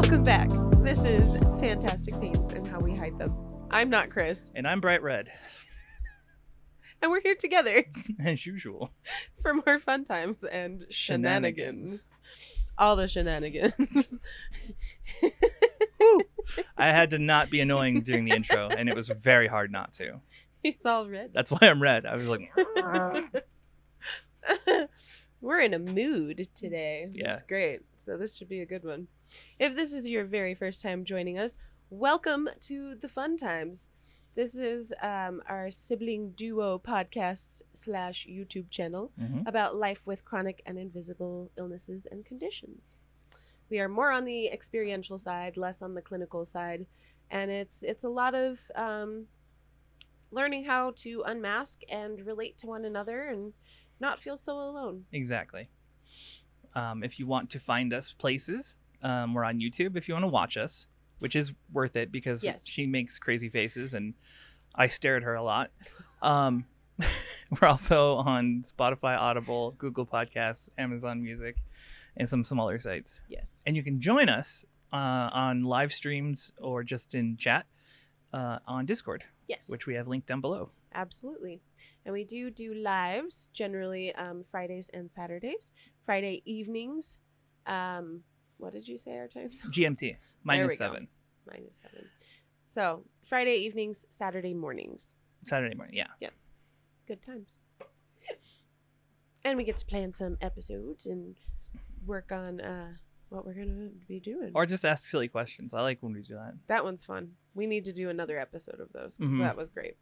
Welcome back. This is Fantastic Pains and How We Hide Them. I'm not Chris. And I'm Bright Red. And we're here together. As usual. For more fun times and shenanigans. All the shenanigans. Woo. I had to not be annoying during the intro, and it was very hard not to. He's all red. That's why I'm red. I was like... We're in a mood today. Yeah. That's great. So this should be a good one. If this is your very first time joining us, welcome to the Fun Times. This is our sibling duo podcast / YouTube channel about life with chronic and invisible illnesses and conditions. We are more on the experiential side, less on the clinical side, and it's a lot of learning how to unmask and relate to one another and not feel so alone. Exactly. If you want to find us places, we're on YouTube if you want to watch us, which is worth it because she makes crazy faces and I stare at her a lot. We're also on Spotify, Audible, Google Podcasts, Amazon Music, and some other sites. Yes. And you can join us on live streams or just in chat on Discord. Yes. Which we have linked down below. Absolutely. And we do lives generally Fridays and Saturdays. Friday evenings. What did you say our times? GMT. -7. -7. So Friday evenings, Saturday mornings. Saturday morning, yeah. Yeah. Good times. And we get to plan some episodes and work on what we're going to be doing. Or just ask silly questions. I like when we do that. That one's fun. We need to do another episode of those because that was great.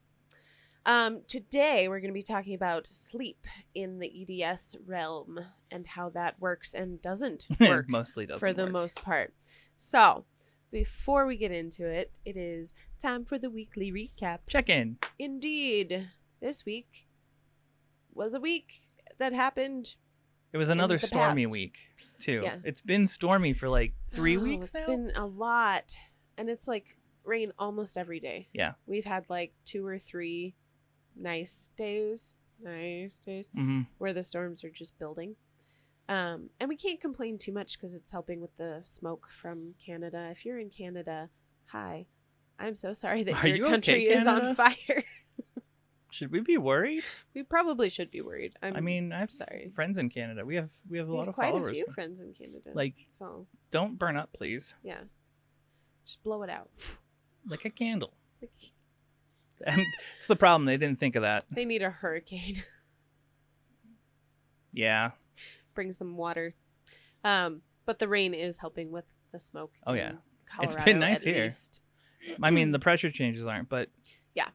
Today, we're going to be talking about sleep in the EDS realm and how that works and doesn't work. Mostly doesn't for the work. most part. So, before we get into it, it is time for the weekly recap. Check in. Indeed. This week was a week that happened. It was another stormy past. week, too. Yeah. It's been stormy for like 3 weeks now. It's been a lot. And it's like rain almost every day. Yeah. We've had like 2 or 3 nice days where the storms are just building. And we can't complain too much because it's helping with the smoke from Canada. If you're in Canada, hi. I'm so sorry that your country is on fire. Should we be worried? We probably should be worried. I have sorry. Friends in Canada. We have a lot of quite followers. A few friends in Canada. So don't burn up, please. Yeah. Just blow it out. Like a candle. It's the problem. They didn't think of that. They need a hurricane. Yeah. Bring some water. But the rain is helping with the smoke. Oh, yeah. Colorado, it's been nice here. Least. I mean, the pressure changes aren't, but... Yeah.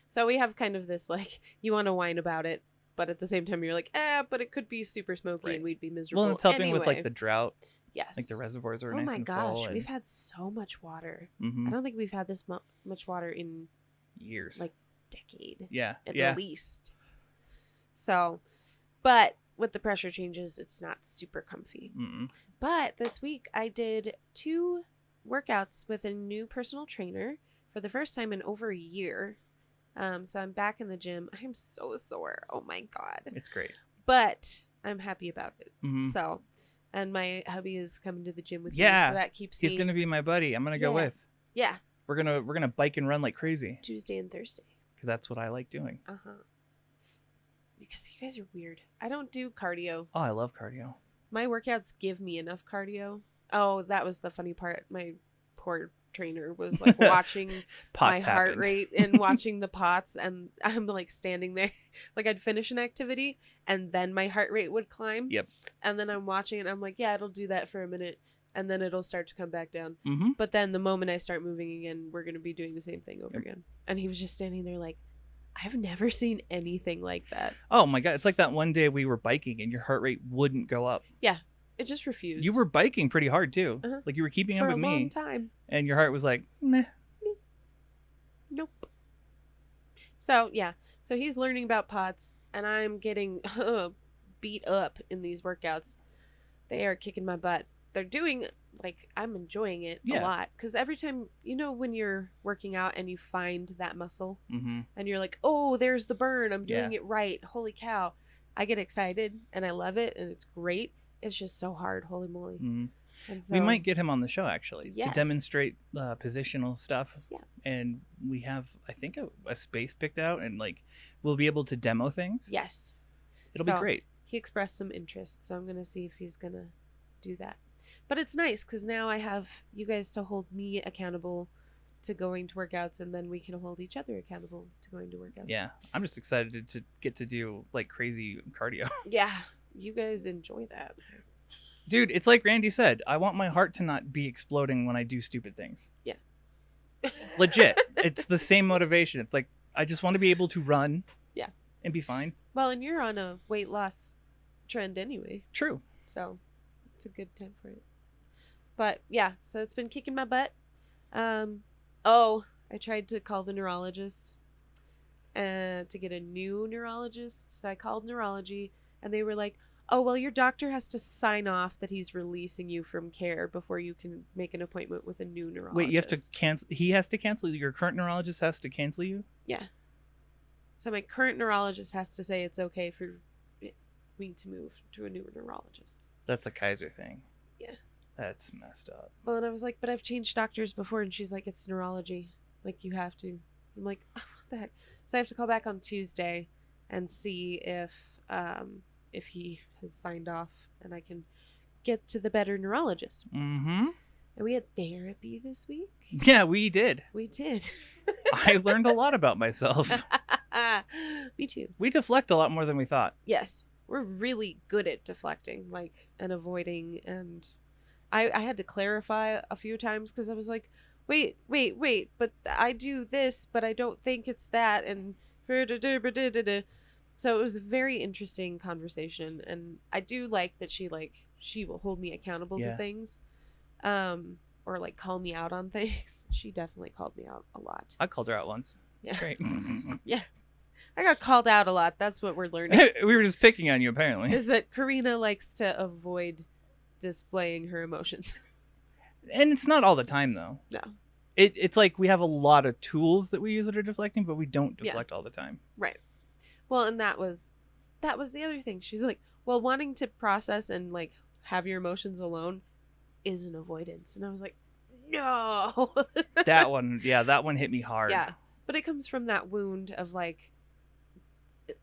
So we have kind of this, like, you want to whine about it, but at the same time, you're like, but it could be super smoky and we'd be miserable. Well, it's helping anyway. with, like, the drought. Yes. Like, the reservoirs are nice and full. Oh, my gosh. We've had so much water. I don't think we've had this much water in... years. Like, decade. Yeah. At the least. So, but with the pressure changes, it's not super comfy. But this week, I did 2 workouts with a new personal trainer for the first time in over a year. So I'm back in the gym. I'm so sore. Oh my God. It's great. But I'm happy about it. So, and my hubby is coming to the gym with me. So that keeps me. He's going to be my buddy. I'm going to go with. Yeah. We're going to bike and run like crazy. Tuesday and Thursday. Because that's what I like doing. Because you guys are weird. I don't do cardio. Oh, I love cardio. My workouts give me enough cardio. Oh, that was the funny part. My poor trainer was like watching my heart rate and watching the pots, and I'm like standing there. Like I'd finish an activity and then my heart rate would climb. Yep. And then I'm watching it and I'm like, yeah, it'll do that for a minute and then it'll start to come back down. But then the moment I start moving again, we're going to be doing the same thing over again. And he was just standing there like, I've never seen anything like that. Oh my God. It's like that one day we were biking and your heart rate wouldn't go up. Yeah. It just refused. You were biking pretty hard too. Like you were keeping up with me. For a long time. And your heart was like, meh. Nope. So, yeah. So he's learning about POTS and I'm getting beat up in these workouts. They are kicking my butt. They're doing, like, I'm enjoying it a lot. Because every time, you know, when you're working out and you find that muscle and you're like, oh, there's the burn. I'm doing it right. Holy cow. I get excited and I love it and it's great. It's just so hard. Holy moly. And so, we might get him on the show, actually, yes. to demonstrate positional stuff. Yeah. And we have, I think, a space picked out, and like we'll be able to demo things. Yes. It'll be great. He expressed some interest, so I'm going to see if he's going to do that. But it's nice because now I have you guys to hold me accountable to going to workouts, and then we can hold each other accountable to going to workouts. Yeah. I'm just excited to get to do like crazy cardio. Yeah. You guys enjoy that. Dude, it's like Randy said, I want my heart to not be exploding when I do stupid things. Yeah. Legit. It's the same motivation. It's like, I just want to be able to run. Yeah. And be fine. Well, and you're on a weight loss trend anyway. True. So it's a good time for it. But yeah, so it's been kicking my butt. I tried to call the neurologist to get a new neurologist. So I called neurology, and they were like, oh, well, your doctor has to sign off that he's releasing you from care before you can make an appointment with a new neurologist. Wait, you have to cancel? He has to cancel? Your current neurologist has to cancel you? Yeah. So my current neurologist has to say it's okay for me to move to a new neurologist. That's a Kaiser thing. Yeah. That's messed up. Well, and I was like, but I've changed doctors before, and she's like, it's neurology. Like, you have to. I'm like, oh, what the heck? So I have to call back on Tuesday and see if he has signed off and I can get to the better neurologist. Mm-hmm. And we had therapy this week. Yeah, we did. We did. I learned a lot about myself. Me too. We deflect a lot more than we thought. Yes. We're really good at deflecting, and avoiding. And I had to clarify a few times because I was like, wait, but I do this, but I don't think it's that. And so it was a very interesting conversation. And I do like that she will hold me accountable to things. Or call me out on things. She definitely called me out a lot. I called her out once. Yeah. It's great. Yeah. I got called out a lot. That's what we're learning. We were just picking on you, apparently. Is that Karina likes to avoid displaying her emotions. And it's not all the time, though. No. It's like we have a lot of tools that we use that are deflecting, but we don't deflect all the time. Right. Well, and that was the other thing. She's like, well, wanting to process and have your emotions alone is an avoidance. And I was like, no. that one hit me hard. Yeah. But it comes from that wound of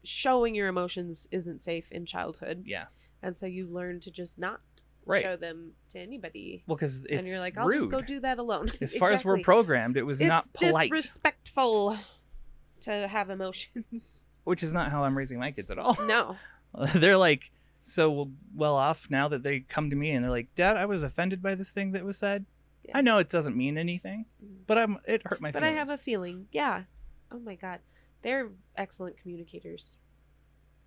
showing your emotions isn't safe in childhood. Yeah. And so you learn to just not show them to anybody. Well, because it's and you're like, I'll just go do that alone. As far as we're programmed, it was not polite. It's disrespectful to have emotions. Which is not how I'm raising my kids at all. No. They're so well off now that they come to me and they're like, Dad, I was offended by this thing that was said. Yeah. I know it doesn't mean anything, but it hurt my feelings. But I have a feeling. Yeah. Oh my God. They're excellent communicators.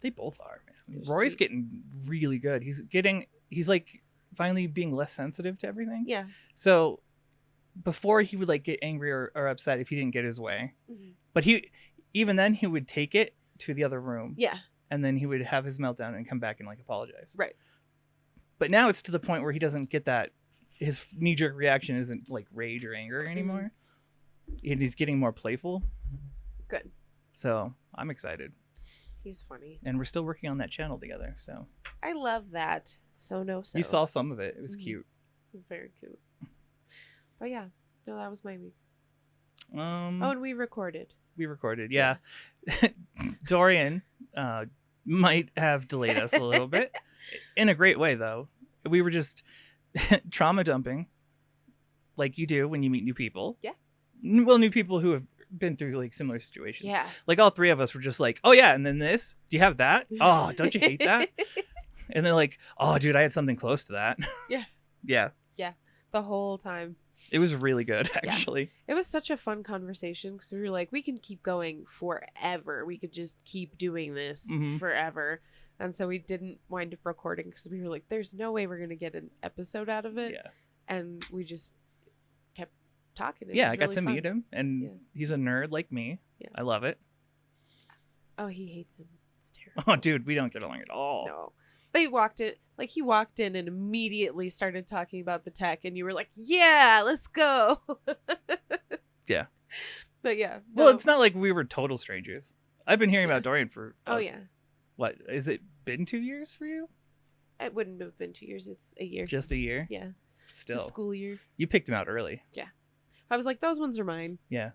They both are, man. Roy's getting really good. He's finally being less sensitive to everything. Yeah. So before he would get angry or upset if he didn't get his way. Mm-hmm. But even then he would take it to the other room. Yeah. And then he would have his meltdown and come back and apologize. Right. But now it's to the point where he doesn't get that. His knee-jerk reaction isn't rage or anger anymore. Mm-hmm. And he's getting more playful. Good. So I'm excited. He's funny. And we're still working on that channel together. So I love that. So. You saw some of it. It was cute. Very cute. But yeah. No, that was my week. And we recorded. Yeah. Dorian might have delayed us a little bit. In a great way, though. We were just trauma dumping like you do when you meet new people. Yeah. Well, new people who have been through similar situations. Yeah. All three of us were just oh yeah, and then this? Do you have that? Oh, don't you hate that? And they're oh dude, I had something close to that. Yeah. Yeah. Yeah. The whole time. It was really good, actually. Yeah. It was such a fun conversation because we were we can keep going forever. We could just keep doing this forever. And so we didn't wind up recording because we were there's no way we're going to get an episode out of it. Yeah. And we just kept talking. I got to meet him, and he's a nerd like me. Yeah. I love it. Oh, he hates him. It's terrible. Oh, dude, we don't get along at all. No. They walked in, he walked in and immediately started talking about the tech, and you were like, yeah, let's go. Yeah. But yeah. No. Well, it's not like we were total strangers. I've been hearing about Dorian for... What, is it been 2 years for you? It wouldn't have been 2 years. It's a year. Just a year? Yeah. still. The school year. You picked them out early. Yeah. I was like, those ones are mine. Yeah.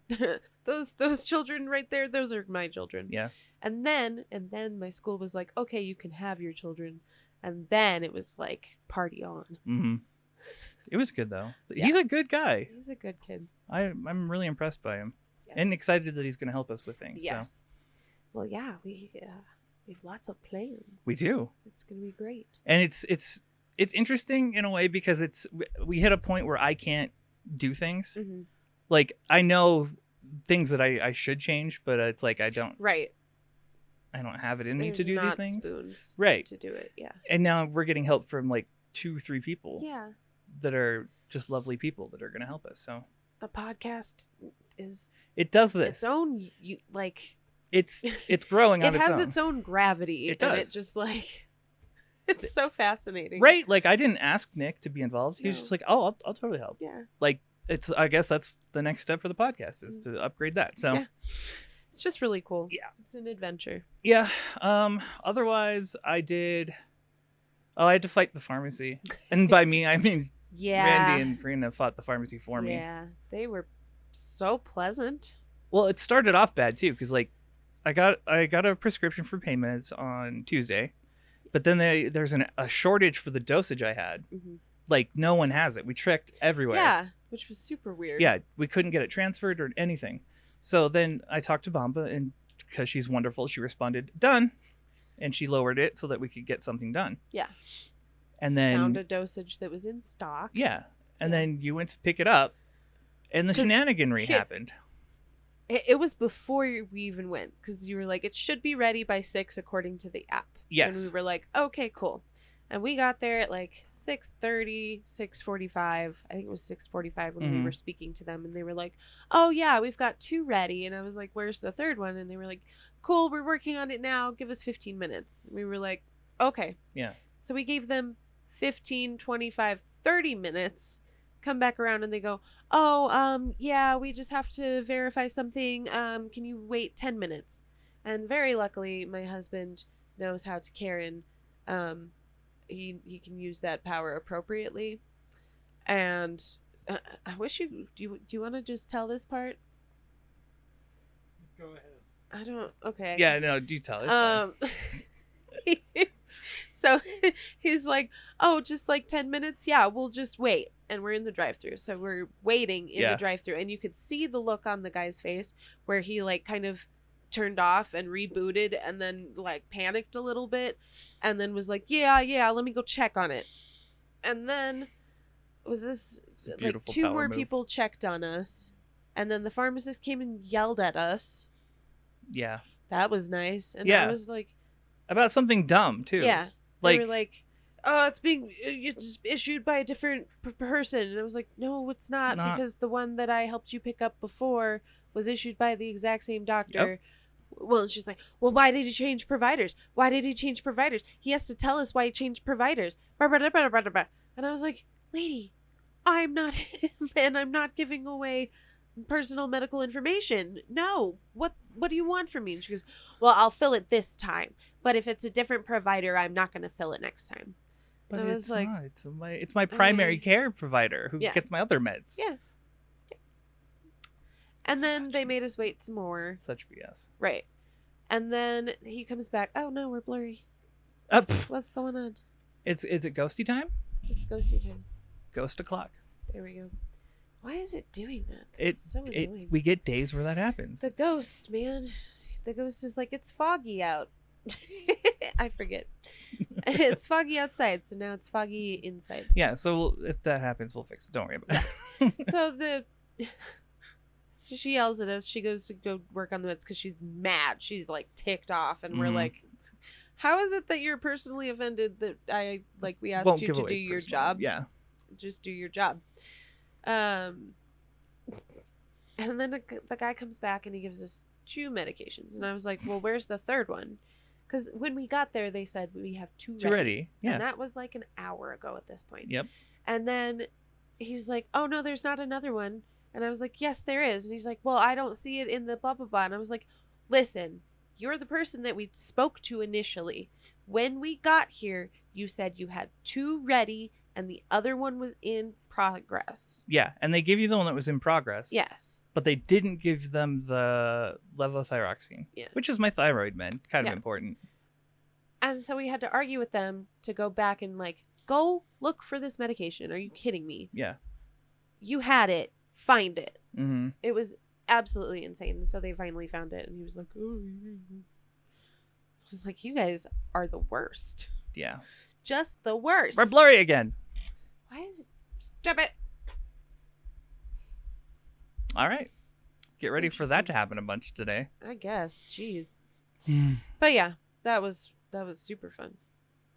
those children right there, those are my children. Yeah. And then my school was like, okay, you can have your children. And then it was like, party on. Mm-hmm. It was good though. Yeah. He's a good guy. He's a good kid. I'm really impressed by him. Yes. And excited that he's going to help us with things. Yes. So. Well, yeah, we have lots of plans. We do. It's going to be great. And it's interesting in a way because we hit a point where I can't do things. Mm-hmm. Like I know things that I should change, but it's like I don't. Right. I don't have it in me There's to do not these things. Spoons right. To do it. Yeah. And now we're getting help from like 2-3 people. Yeah. That are just lovely people that are going to help us. So the podcast is. It does this. Its own It's growing on its own. It has its own gravity. It does. And it just like. It's so fascinating. Right? Like I didn't ask Nick to be involved. He was No. just like, "Oh, I'll totally help." Yeah. Like I guess that's the next step for the podcast is to upgrade that. So yeah. It's just really cool. Yeah. It's an adventure. Yeah. Otherwise I had to fight the pharmacy. And by me I mean Yeah. Randy and Karina fought the pharmacy for me. Yeah. They were so pleasant. Well, it started off bad too cuz like I got a prescription for pain meds on Tuesday. But then there's a shortage for the dosage I had. Mm-hmm. Like no one has it. We checked everywhere. Yeah, which was super weird. Yeah, we couldn't get it transferred or anything. So then I talked to Bamba, and because she's wonderful, she responded, "Done," and she lowered it so that we could get something done. Yeah. And then found a dosage that was in stock. Yeah, and then you went to pick it up, and the shenaniganry happened. It was before we even went because you were like, it should be ready by 6 according to the app. Yes. And we were like, okay, cool. And we got there at like 6:30, 6:45. I think it was 6:45 when we were speaking to them. And they were like, oh, yeah, we've got 2 ready. And I was like, where's the third one? And they were like, cool, we're working on it now. Give us 15 minutes. And we were like, okay. Yeah. So we gave them 15, 25, 30 minutes. Come back around and they go, oh, yeah, we just have to verify something. Can you wait 10 minutes? And very luckily, my husband knows how to Karen. He can use that power appropriately. And I wish do you want to just tell this part? Go ahead. I don't. Okay. Yeah, no, do tell it. So he's like, oh, just like 10 minutes. Yeah, we'll just wait. And we're in the drive-thru. So we're waiting in the drive-thru. And you could see the look on the guy's face where he like kind of turned off and rebooted and then like panicked a little bit. And then was like, yeah, let me go check on it. And then was this like 2 more people checked on us. And then the pharmacist came and yelled at us. Yeah. That was nice. And I was like... About something dumb, too. Yeah. Like, they were like, oh, it's issued by a different person. And I was like, no, it's not. Because the one that I helped you pick up before was issued by the exact same doctor. Yep. Well, and she's like, well, why did he change providers? Why did he change providers? He has to tell us why he changed providers. And I was like, lady, I'm not him, and I'm not giving away personal medical information. No. What do you want from me? And she goes, well, I'll fill it this time. But if it's a different provider, I'm not going to fill it next time. But and I was like, not. It's my primary care provider who gets my other meds. Yeah. And then they made us wait some more. Such BS. Right. And then he comes back. Oh, no, we're blurry. What's going on? Is it ghosty time? It's ghosty time. Ghost o'clock. There we go. Why is it doing that? It's so annoying. We get days where that happens. The ghost, man. The ghost is like, it's foggy out. I forget. It's foggy outside, so now it's foggy inside. Yeah, so if that happens, we'll fix it. Don't worry about it. So she yells at us. She goes to go work on the meds because she's mad. She's like ticked off, and we're like, "How is it that you're personally offended that we asked you to do your job? Yeah, just do your job." And then the guy comes back and he gives us 2 medications, and I was like, "Well, where's the third one?" Because when we got there, they said we have 2 ready. Yeah, and that was like an hour ago at this point. Yep. And then he's like, "Oh no, there's not another one." And I was like, yes, there is. And he's like, well, I don't see it in the blah, blah, blah. And I was like, listen, you're the person that we spoke to initially. When we got here, you said you had 2 ready and the other one was in progress. Yeah, and they gave you the one that was in progress. Yes. But they didn't give them the levothyroxine, which is my thyroid med, kind of important. And so we had to argue with them to go back and like, go look for this medication. Are you kidding me? Yeah. You had it. Find it. Mm-hmm. It was absolutely insane. So they finally found it, and he was like, oh. I was like, you guys are the worst. Yeah. Just the worst. We're blurry again. Why is it? Stop it. All right. Get ready for that to happen a bunch today. I guess. Jeez. But yeah, that was super fun.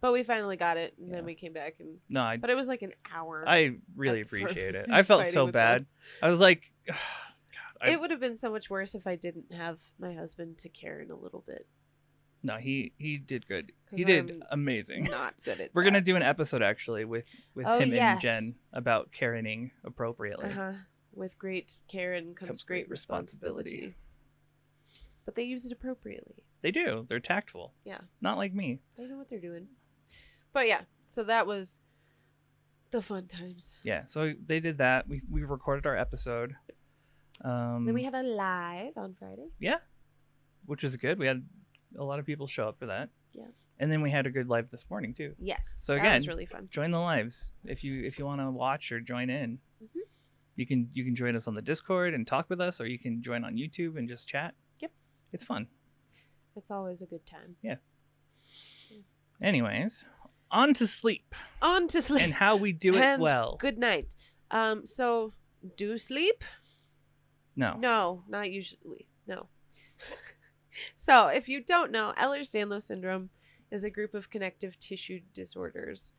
But we finally got it, and then we came back and but it was like an hour. I really appreciate it. I felt so bad. I was like, oh, God. It would have been so much worse if I didn't have my husband to care in a little bit. No, he did good. He did amazing. Not good at We're going to do an episode actually with him yes. and Jen about caring appropriately. With great care and comes great responsibility. But they use it appropriately. They do. They're tactful. Yeah. Not like me. They know what they're doing. But yeah, so that was the fun times. Yeah, so they did that. We recorded our episode. Then we had a live on Friday. Yeah, which was good. We had a lot of people show up for that. Yeah. And then we had a good live this morning too. Yes. So again, that was really fun. Join the lives if you want to watch or join in. Mm-hmm. You can join us on the Discord and talk with us, or you can join on YouTube and just chat. Yep. It's fun. It's always a good time. Yeah. Anyways, on to sleep. On to sleep. And how we do it and well. Good night. So do sleep? No. No, not usually. No. So, if you don't know, Ehlers-Danlos syndrome is a group of connective tissue disorders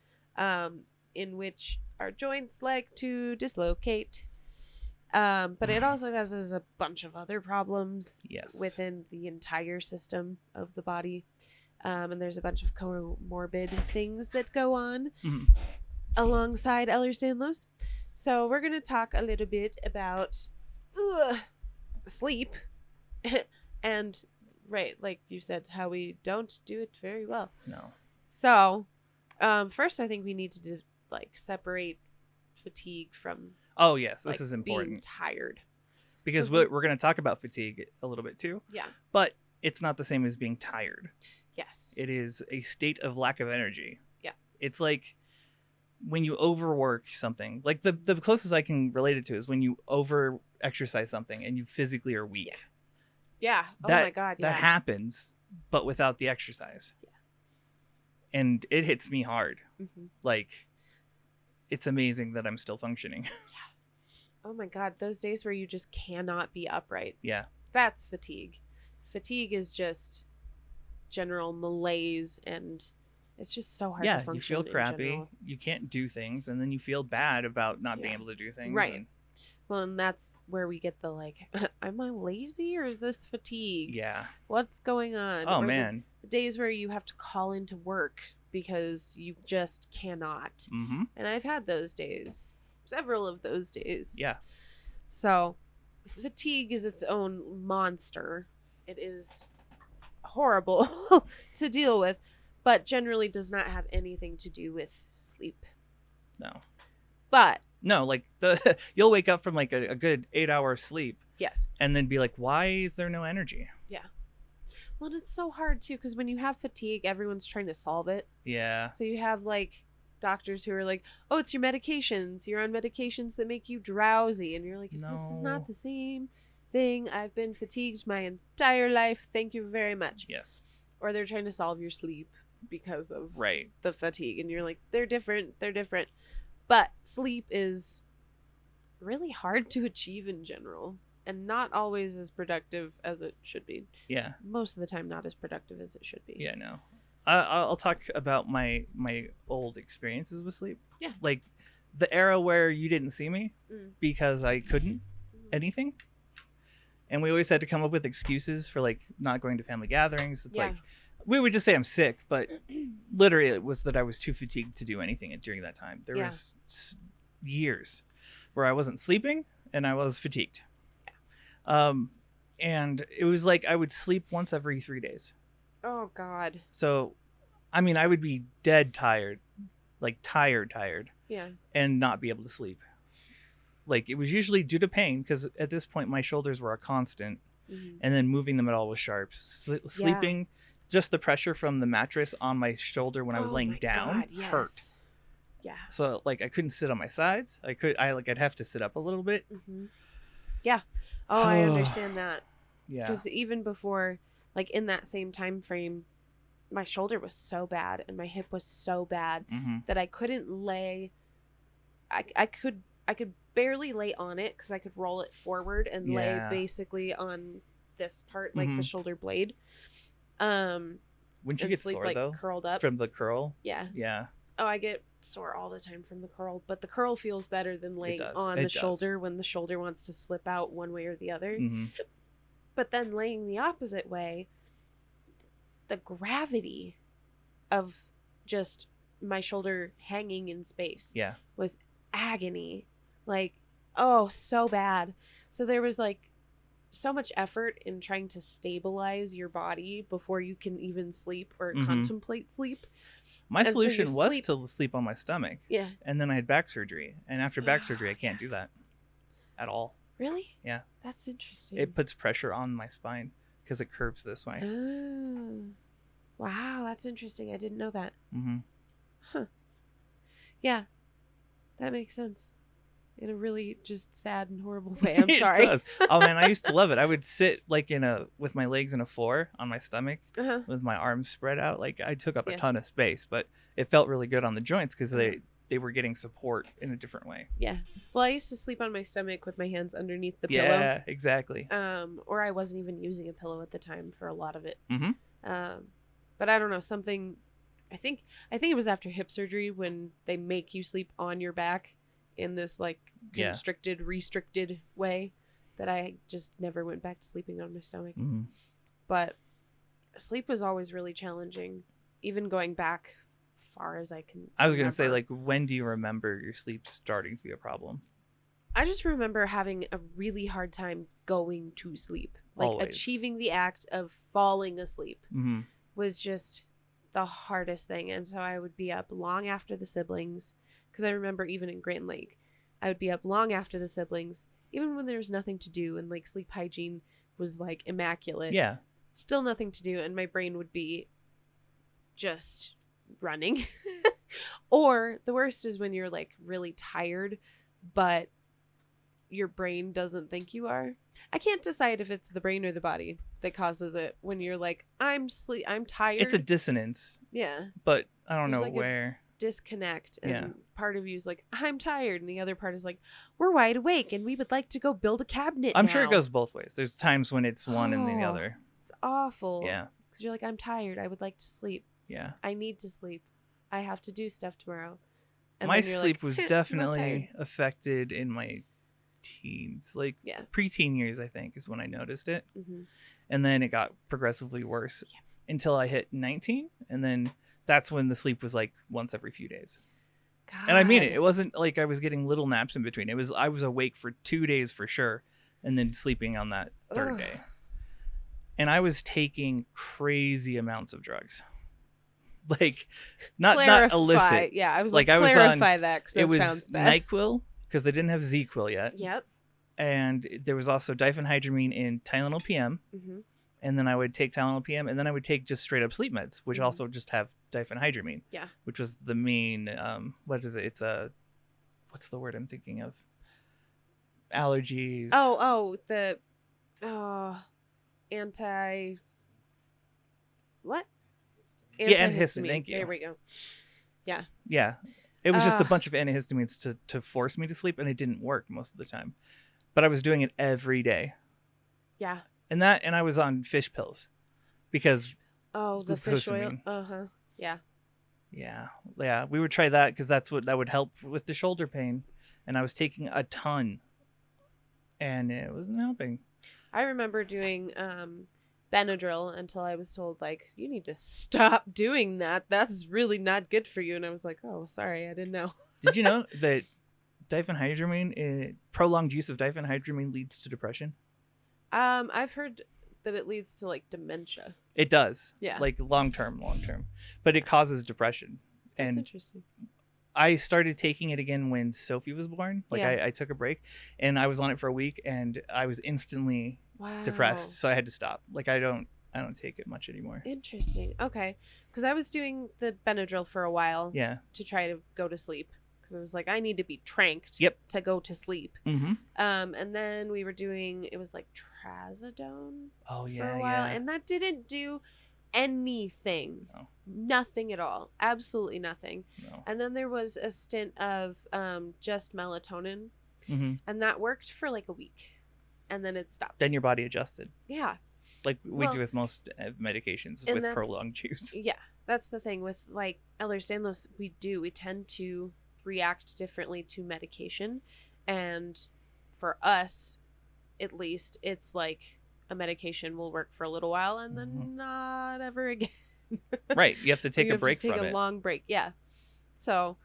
in which our joints like to dislocate. But it also causes a bunch of other problems within the entire system of the body. And there's a bunch of comorbid things that go on alongside Ehlers-Danlos. So we're going to talk a little bit about sleep and, right, like you said, how we don't do it very well. No. So first I think we need to separate fatigue from this is important. Being tired. Because we're going to talk about fatigue a little bit too. Yeah. But it's not the same as being tired. Yes. It is a state of lack of energy. Yeah. It's like when you overwork something. Like the closest I can relate it to is when you over exercise something and you physically are weak. Yeah. Oh my God. Yeah. That happens, but without the exercise. Yeah. And it hits me hard. Mm-hmm. Like, it's amazing that I'm still functioning. Yeah. Oh my God. Those days where you just cannot be upright. Yeah. That's fatigue. Fatigue is just general malaise, and it's just so hard to function. You feel crappy. You can't do things, and then you feel bad about not being able to do things. Right. Well, and that's where we get the am I lazy or is this fatigue? Yeah. What's going on? Oh, man. The days where you have to call into work because you just cannot. Mm-hmm. And I've had those days. Several of those days. Yeah. So fatigue is its own monster. It is horrible to deal with, but generally does not have anything to do with sleep. No. But no, you'll wake up from a good 8-hour sleep. Yes. And then be like, why is there no energy? Yeah. Well, it's so hard too, because when you have fatigue, everyone's trying to solve it. Yeah. So you have doctors who are like, oh, it's your medications. You're on medications that make you drowsy. And you're like, this is not the same thing. I've been fatigued my entire life. Thank you very much. Yes. Or they're trying to solve your sleep because of right. the fatigue. And you're like, they're different. They're different. But sleep is really hard to achieve in general and not always as productive as it should be. Yeah. Most of the time, not as productive as it should be. Yeah, no. I'll talk about my old experiences with sleep. Yeah. Like the era where you didn't see me because I couldn't anything. And we always had to come up with excuses for not going to family gatherings. It's we would just say I'm sick, but literally it was that I was too fatigued to do anything during that time. There was years where I wasn't sleeping and I was fatigued. Yeah. And it was I would sleep once every 3 days. Oh, God. So, I mean, I would be dead tired like tired, and not be able to sleep. Like it was usually due to pain because at this point my shoulders were a constant, and then moving them at all was sharp. Sleeping, just the pressure from the mattress on my shoulder when I was laying down hurt. Yeah. So like I couldn't sit on my sides. I'd have to sit up a little bit. Yeah. Oh, I understand that. Yeah. Because even before, like in that same time frame, my shoulder was so bad and my hip was so bad that I couldn't lay. I could barely lay on it because I could roll it forward and lay basically on this part, like the shoulder blade. Wouldn't you get sleep, sore like, though? Curled up From the curl? Yeah. Yeah. Oh, I get sore all the time from the curl, but the curl feels better than laying on the shoulder when the shoulder wants to slip out one way or the other. But then laying the opposite way, the gravity of just my shoulder hanging in space was agony. Like, oh, so bad. So there was like so much effort in trying to stabilize your body before you can even sleep or contemplate sleep. My solution was to sleep on my stomach. Yeah. And then I had back surgery. And after back surgery, I can't do that at all. Really? Yeah. That's interesting. It puts pressure on my spine because it curves this way. Oh. Wow, that's interesting. I didn't know that. Huh. Yeah. That makes sense. In a really just sad and horrible way. I'm sorry. It does. Oh man, I used to love it. I would sit like with my legs in a floor on my stomach with my arms spread out. Like I took up a ton of space, but it felt really good on the joints because they were getting support in a different way. Yeah. Well, I used to sleep on my stomach with my hands underneath the pillow. Yeah, exactly. Or I wasn't even using a pillow at the time for a lot of it. But I don't know, something. I think it was after hip surgery when they make you sleep on your back in this like constricted, restricted way that I just never went back to sleeping on my stomach. But sleep was always really challenging, even going back far as I can. I was going to say, like, when do you remember your sleep starting to be a problem? I just remember having a really hard time going to sleep. Like achieving the act of falling asleep was just the hardest thing. And so I would be up long after the siblings. Because I remember even in Grand Lake, I would be up long after the siblings, even when there was nothing to do and like sleep hygiene was like immaculate. Yeah. Still nothing to do. And my brain would be just running. Or the worst is when you're like really tired, but your brain doesn't think you are. I can't decide if it's the brain or the body that causes it when you're like, I'm tired. It's a dissonance. Yeah. But I don't know like where. Disconnect, and part of you is like, I'm tired, and the other part is like, we're wide awake and we would like to go build a cabinet. I'm sure it goes both ways. There's times when it's one and the other. It's awful. Yeah. Because you're like, I'm tired, I would like to sleep. Yeah. I need to sleep. I have to do stuff tomorrow. And my sleep was definitely affected in my teens, like preteen years, I think is when I noticed it. And then it got progressively worse until I hit 19, and then that's when the sleep was like once every few days. God. And I mean it. It wasn't like I was getting little naps in between. I was awake for 2 days for sure, and then sleeping on that third day. And I was taking crazy amounts of drugs. Like not illicit. Yeah, I was like clarify that because that sounds bad. NyQuil because they didn't have Z-Quil yet. Yep. And there was also diphenhydramine in Tylenol PM. And then I would take Tylenol PM, and then I would take just straight up sleep meds, which also just have diphenhydramine. Yeah. Which was the main, what is it? It's what's the word I'm thinking of? Allergies. Anti. What? Antihistamine. Thank you. There we go. Yeah. Yeah. It was just a bunch of antihistamines to force me to sleep, and it didn't work most of the time. But I was doing it every day. Yeah. And I was on fish pills because the fish oil. Yeah. Yeah. We would try that because that would help with the shoulder pain, and I was taking a ton, and it wasn't helping. I remember doing Benadryl until I was told, like, you need to stop doing that. That's really not good for you. And I was like, oh, sorry, I didn't know. Did you know that prolonged use of diphenhydramine leads to depression? I've heard that it leads to like dementia. It does. Yeah. Like long term. But it causes depression. That's interesting. I started taking it again when Sophie was born. Like I took a break and I was on it for a week and I was instantly depressed. So I had to stop. Like I don't take it much anymore. Interesting. Okay. Because I was doing the Benadryl for a while. Yeah. To try to go to sleep. Because I was like, I need to be tranked. Yep. To go to sleep. Mm-hmm. And then we were doing, it was like trazodone. Oh yeah. For a while. And that didn't do anything. No. Nothing at all. Absolutely nothing. No. And then there was a stint of just melatonin. Mm-hmm. And that worked for like a week. And then it stopped. Then your body adjusted. Yeah. Like we do with most medications with prolonged use. Yeah. That's the thing with like Ehlers-Danlos. We tend to react differently to medication. And for us, at least, it's like a medication will work for a little while and then not ever again. Right. You have to take a break from it. Take a long break. Yeah. So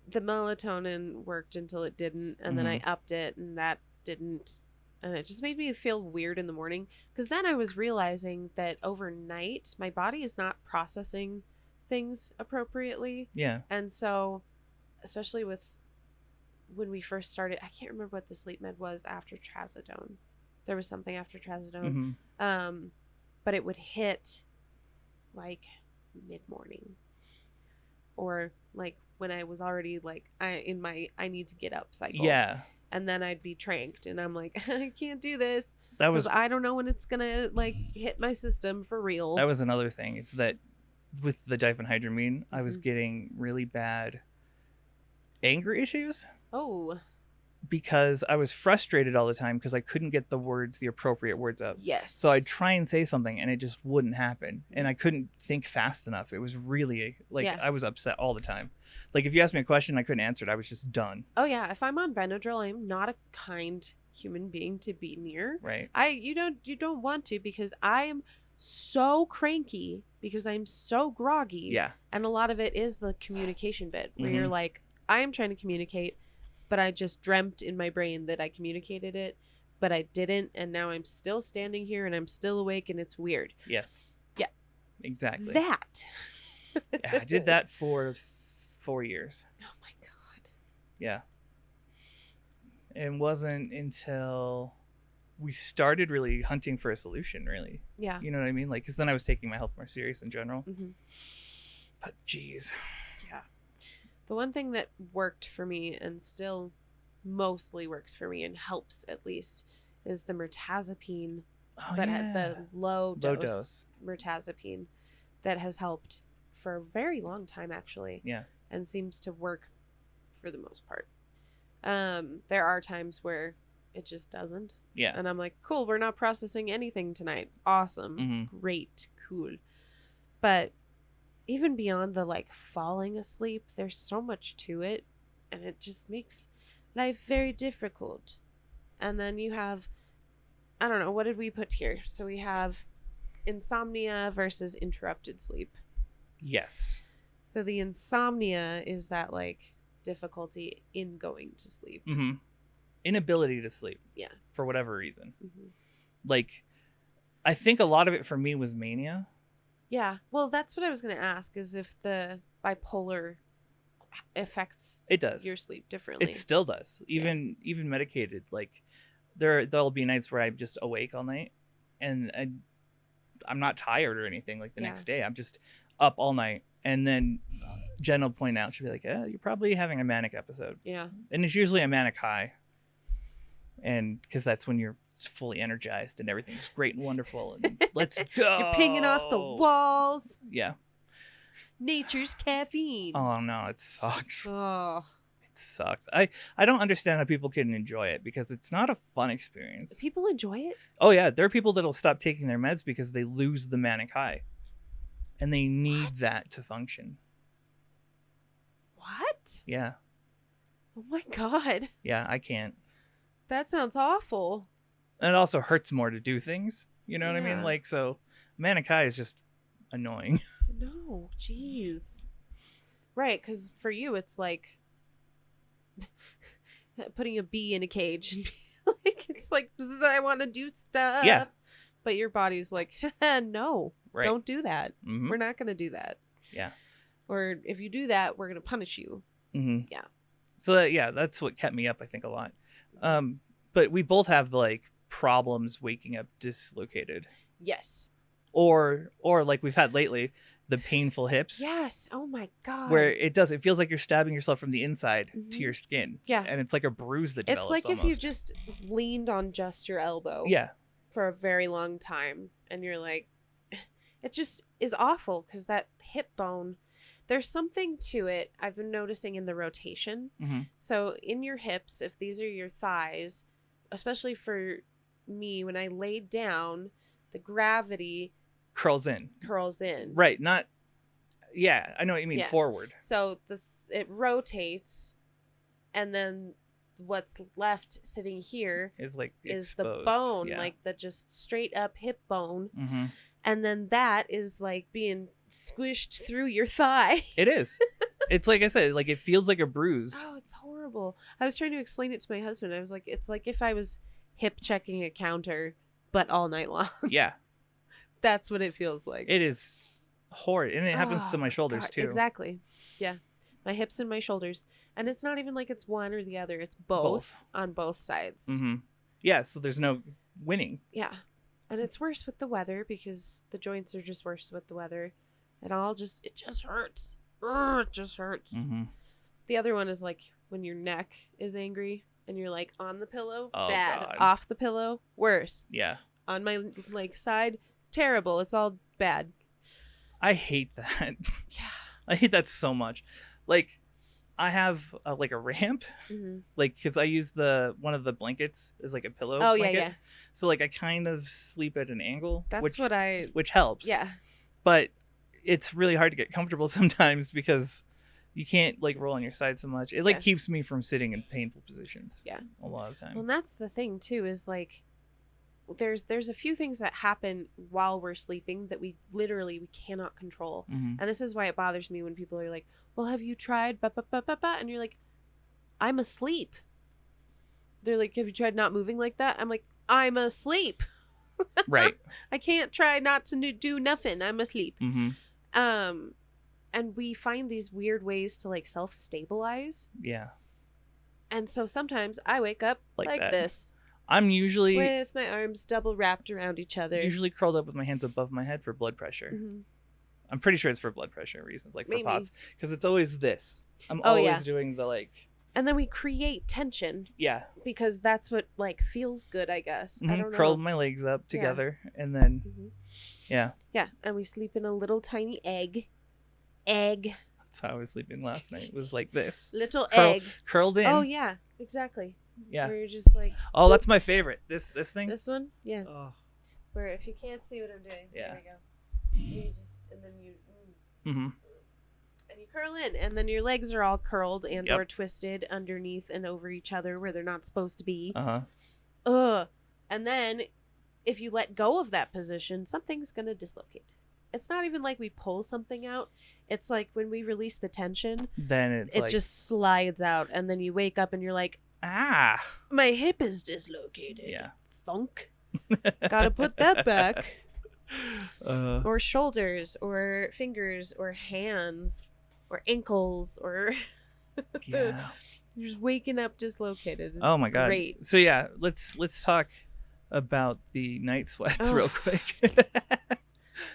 the melatonin worked until it didn't. And then I upped it and that didn't. And it just made me feel weird in the morning. Because then I was realizing that overnight, my body is not processing things appropriately. Yeah. And so, especially with when we first started, I can't remember what the sleep med was after trazodone. There was something after trazodone. But it would hit like mid-morning. Or like when I was already like I need to get up cycle. Yeah. And then I'd be tranked and I'm like, I can't do this. That was I don't know when it's gonna like hit my system for real. That was another thing. Is that with the diphenhydramine, I was getting really bad anger issues. Oh. Because I was frustrated all the time because I couldn't get the appropriate words up. Yes. So I'd try and say something and it just wouldn't happen. And I couldn't think fast enough. It was really like I was upset all the time. Like if you asked me a question and I couldn't answer it, I was just done. Oh yeah. If I'm on Benadryl, I'm not a kind human being to be near. Right. You don't want to because I am so cranky because I'm so groggy. Yeah. And a lot of it is the communication bit where you're like, I am trying to communicate, but I just dreamt in my brain that I communicated it, but I didn't. And now I'm still standing here and I'm still awake and it's weird. Yes. Yeah. Exactly. That. I did that for 4 years. Oh my God. Yeah. It wasn't until we started really hunting for a solution, really. Yeah. You know what I mean? Like, because then I was taking my health more serious in general. But geez. Yeah. The one thing that worked for me and still mostly works for me and helps at least is the mirtazapine, but at the low dose mirtazapine that has helped for a very long time actually. Yeah. And seems to work for the most part. There are times where it just doesn't. Yeah. And I'm like, cool, we're not processing anything tonight. Awesome. Great. Cool. But even beyond the like falling asleep, there's so much to it. And it just makes life very difficult. And then you have, I don't know, what did we put here? So we have insomnia versus interrupted sleep. Yes. So the insomnia is that like difficulty in going to sleep. Inability to sleep. Yeah. For whatever reason. Like, I think a lot of it for me was mania. Yeah. Well, that's what I was going to ask is if the bipolar affects your sleep differently. It still does. Even medicated. Like, there'll be nights where I'm just awake all night and I'm not tired or anything like the next day. I'm just up all night. And then Jen will point out, she'll be like, you're probably having a manic episode. Yeah. And it's usually a manic high. And because that's when you're fully energized and everything's great and wonderful. And let's go. You're pinging off the walls. Yeah. Nature's caffeine. Oh, no, it sucks. Oh. It sucks. I don't understand how people can enjoy it because it's not a fun experience. People enjoy it? Oh, yeah. There are people that'll stop taking their meds because they lose the manic high. And they need that to function. What? Yeah. Oh my God. Yeah, I can't. That sounds awful. And it also hurts more to do things. You know what I mean? Like, so manic high is just annoying. No, jeez. Right, because for you, it's like putting a bee in a cage. And like, it's like, I want to do stuff. Yeah. But your body's like, no, right. Don't do that. We're not going to do that. Yeah. Or if you do that, we're going to punish you. Mm-hmm. Yeah. So that's what kept me up, I think, a lot. But we both have like problems waking up dislocated. Yes. Or like we've had lately, the painful hips. Yes. Oh my God. Where it feels like you're stabbing yourself from the inside to your skin. Yeah. And it's like a bruise that develops. It's like if you just leaned on just your elbow. Yeah. For a very long time, and you're like, it just is awful because that hip bone, there's something to it I've been noticing in the rotation. Mm-hmm. So in your hips, if these are your thighs, especially for me, when I laid down, the gravity curls in. Right. Not. Yeah, I know what you mean. Yeah. Forward. So it rotates, and then what's left sitting here is like the bone, like the just straight up hip bone. Mm-hmm. And then that is like being squished through your thigh. It is. It's like I said, like it feels like a bruise. Oh, it's horrible. I was trying to explain it to my husband. I was like, it's like if I was hip checking a counter, but all night long. Yeah. That's what it feels like. It is horrid. And it happens to my shoulders too. Exactly. Yeah. My hips and my shoulders. And it's not even like it's one or the other. It's both. On both sides. Mm-hmm. Yeah. So there's no winning. Yeah. And it's worse with the weather because the joints are just worse with the weather. It just hurts. It just hurts. Mm-hmm. The other one is like when your neck is angry and you're like on the pillow, bad. God. Off the pillow, worse. Yeah. On my like side, terrible. It's all bad. I hate that. Yeah. I hate that so much. Like, I have like a ramp, like because I use one of the blankets as like a pillow. Oh blanket. yeah. So like I kind of sleep at an angle. That's which helps. Yeah. But it's really hard to get comfortable sometimes because you can't like roll on your side so much. It like keeps me from sitting in painful positions. Yeah. A lot of time. Well, that's the thing too, is like there's a few things that happen while we're sleeping that we cannot control. Mm-hmm. And this is why it bothers me when people are like, well, have you tried and you're like, I'm asleep. They're like, have you tried not moving like that? I'm like, I'm asleep. Right. I can't try not to do nothing. I'm asleep. Mm-hmm. And we find these weird ways to like self-stabilize. Yeah. And so sometimes I wake up like this. I'm usually with my arms double wrapped around each other. Usually curled up with my hands above my head for blood pressure. Mm-hmm. I'm pretty sure it's for blood pressure reasons, like Maybe. for POTS, because it's always this. I'm always doing the like. And then we create tension. Yeah. Because that's what like feels good, I guess. Mm-hmm. I don't know. Curl my legs up together, and then yeah. Yeah, and we sleep in a little tiny egg. That's how I was sleeping last night. It was like this. Little egg curled in. Oh yeah, exactly. Yeah. Where you're just like. Oh, that's my favorite. This thing. This one, yeah. Oh. Where if you can't see what I'm doing, there we go. You just and then you. Mm-hmm. And you curl in, and then your legs are all curled and or twisted underneath and over each other where they're not supposed to be. And then if you let go of that position, something's gonna dislocate. It's not even like we pull something out. It's like when we release the tension, then it just slides out, and then you wake up and you're like, my hip is dislocated. Yeah. Thunk. Gotta put that back. Or shoulders, or fingers, or hands, or ankles, or you're just waking up dislocated. It's oh my god! Great. So yeah, let's talk about the night sweats real quick.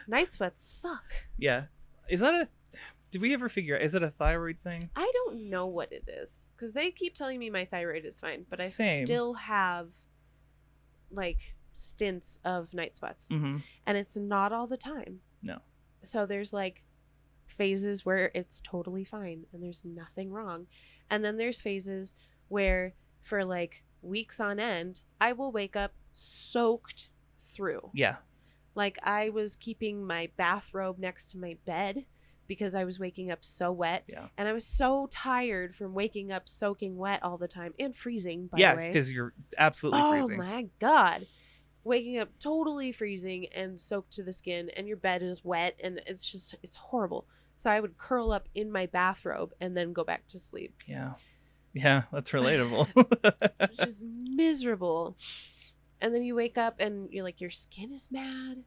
Night sweats suck. Yeah, is that did we ever figure out? Is it a thyroid thing? I don't know what it is because they keep telling me my thyroid is fine, but I still have like stints of night sweats, and it's not all the time. No. So there's like phases where it's totally fine and there's nothing wrong, and then there's phases where for like weeks on end I will wake up soaked through. Yeah. Like I was keeping my bathrobe next to my bed because I was waking up so wet. Yeah. And I was so tired from waking up soaking wet all the time and freezing, by the way. Yeah, because you're absolutely freezing. Oh my God. Waking up totally freezing and soaked to the skin, and your bed is wet, and it's horrible. So I would curl up in my bathrobe and then go back to sleep. Yeah. Yeah, that's relatable. It's just miserable. And then you wake up and you're like, your skin is mad,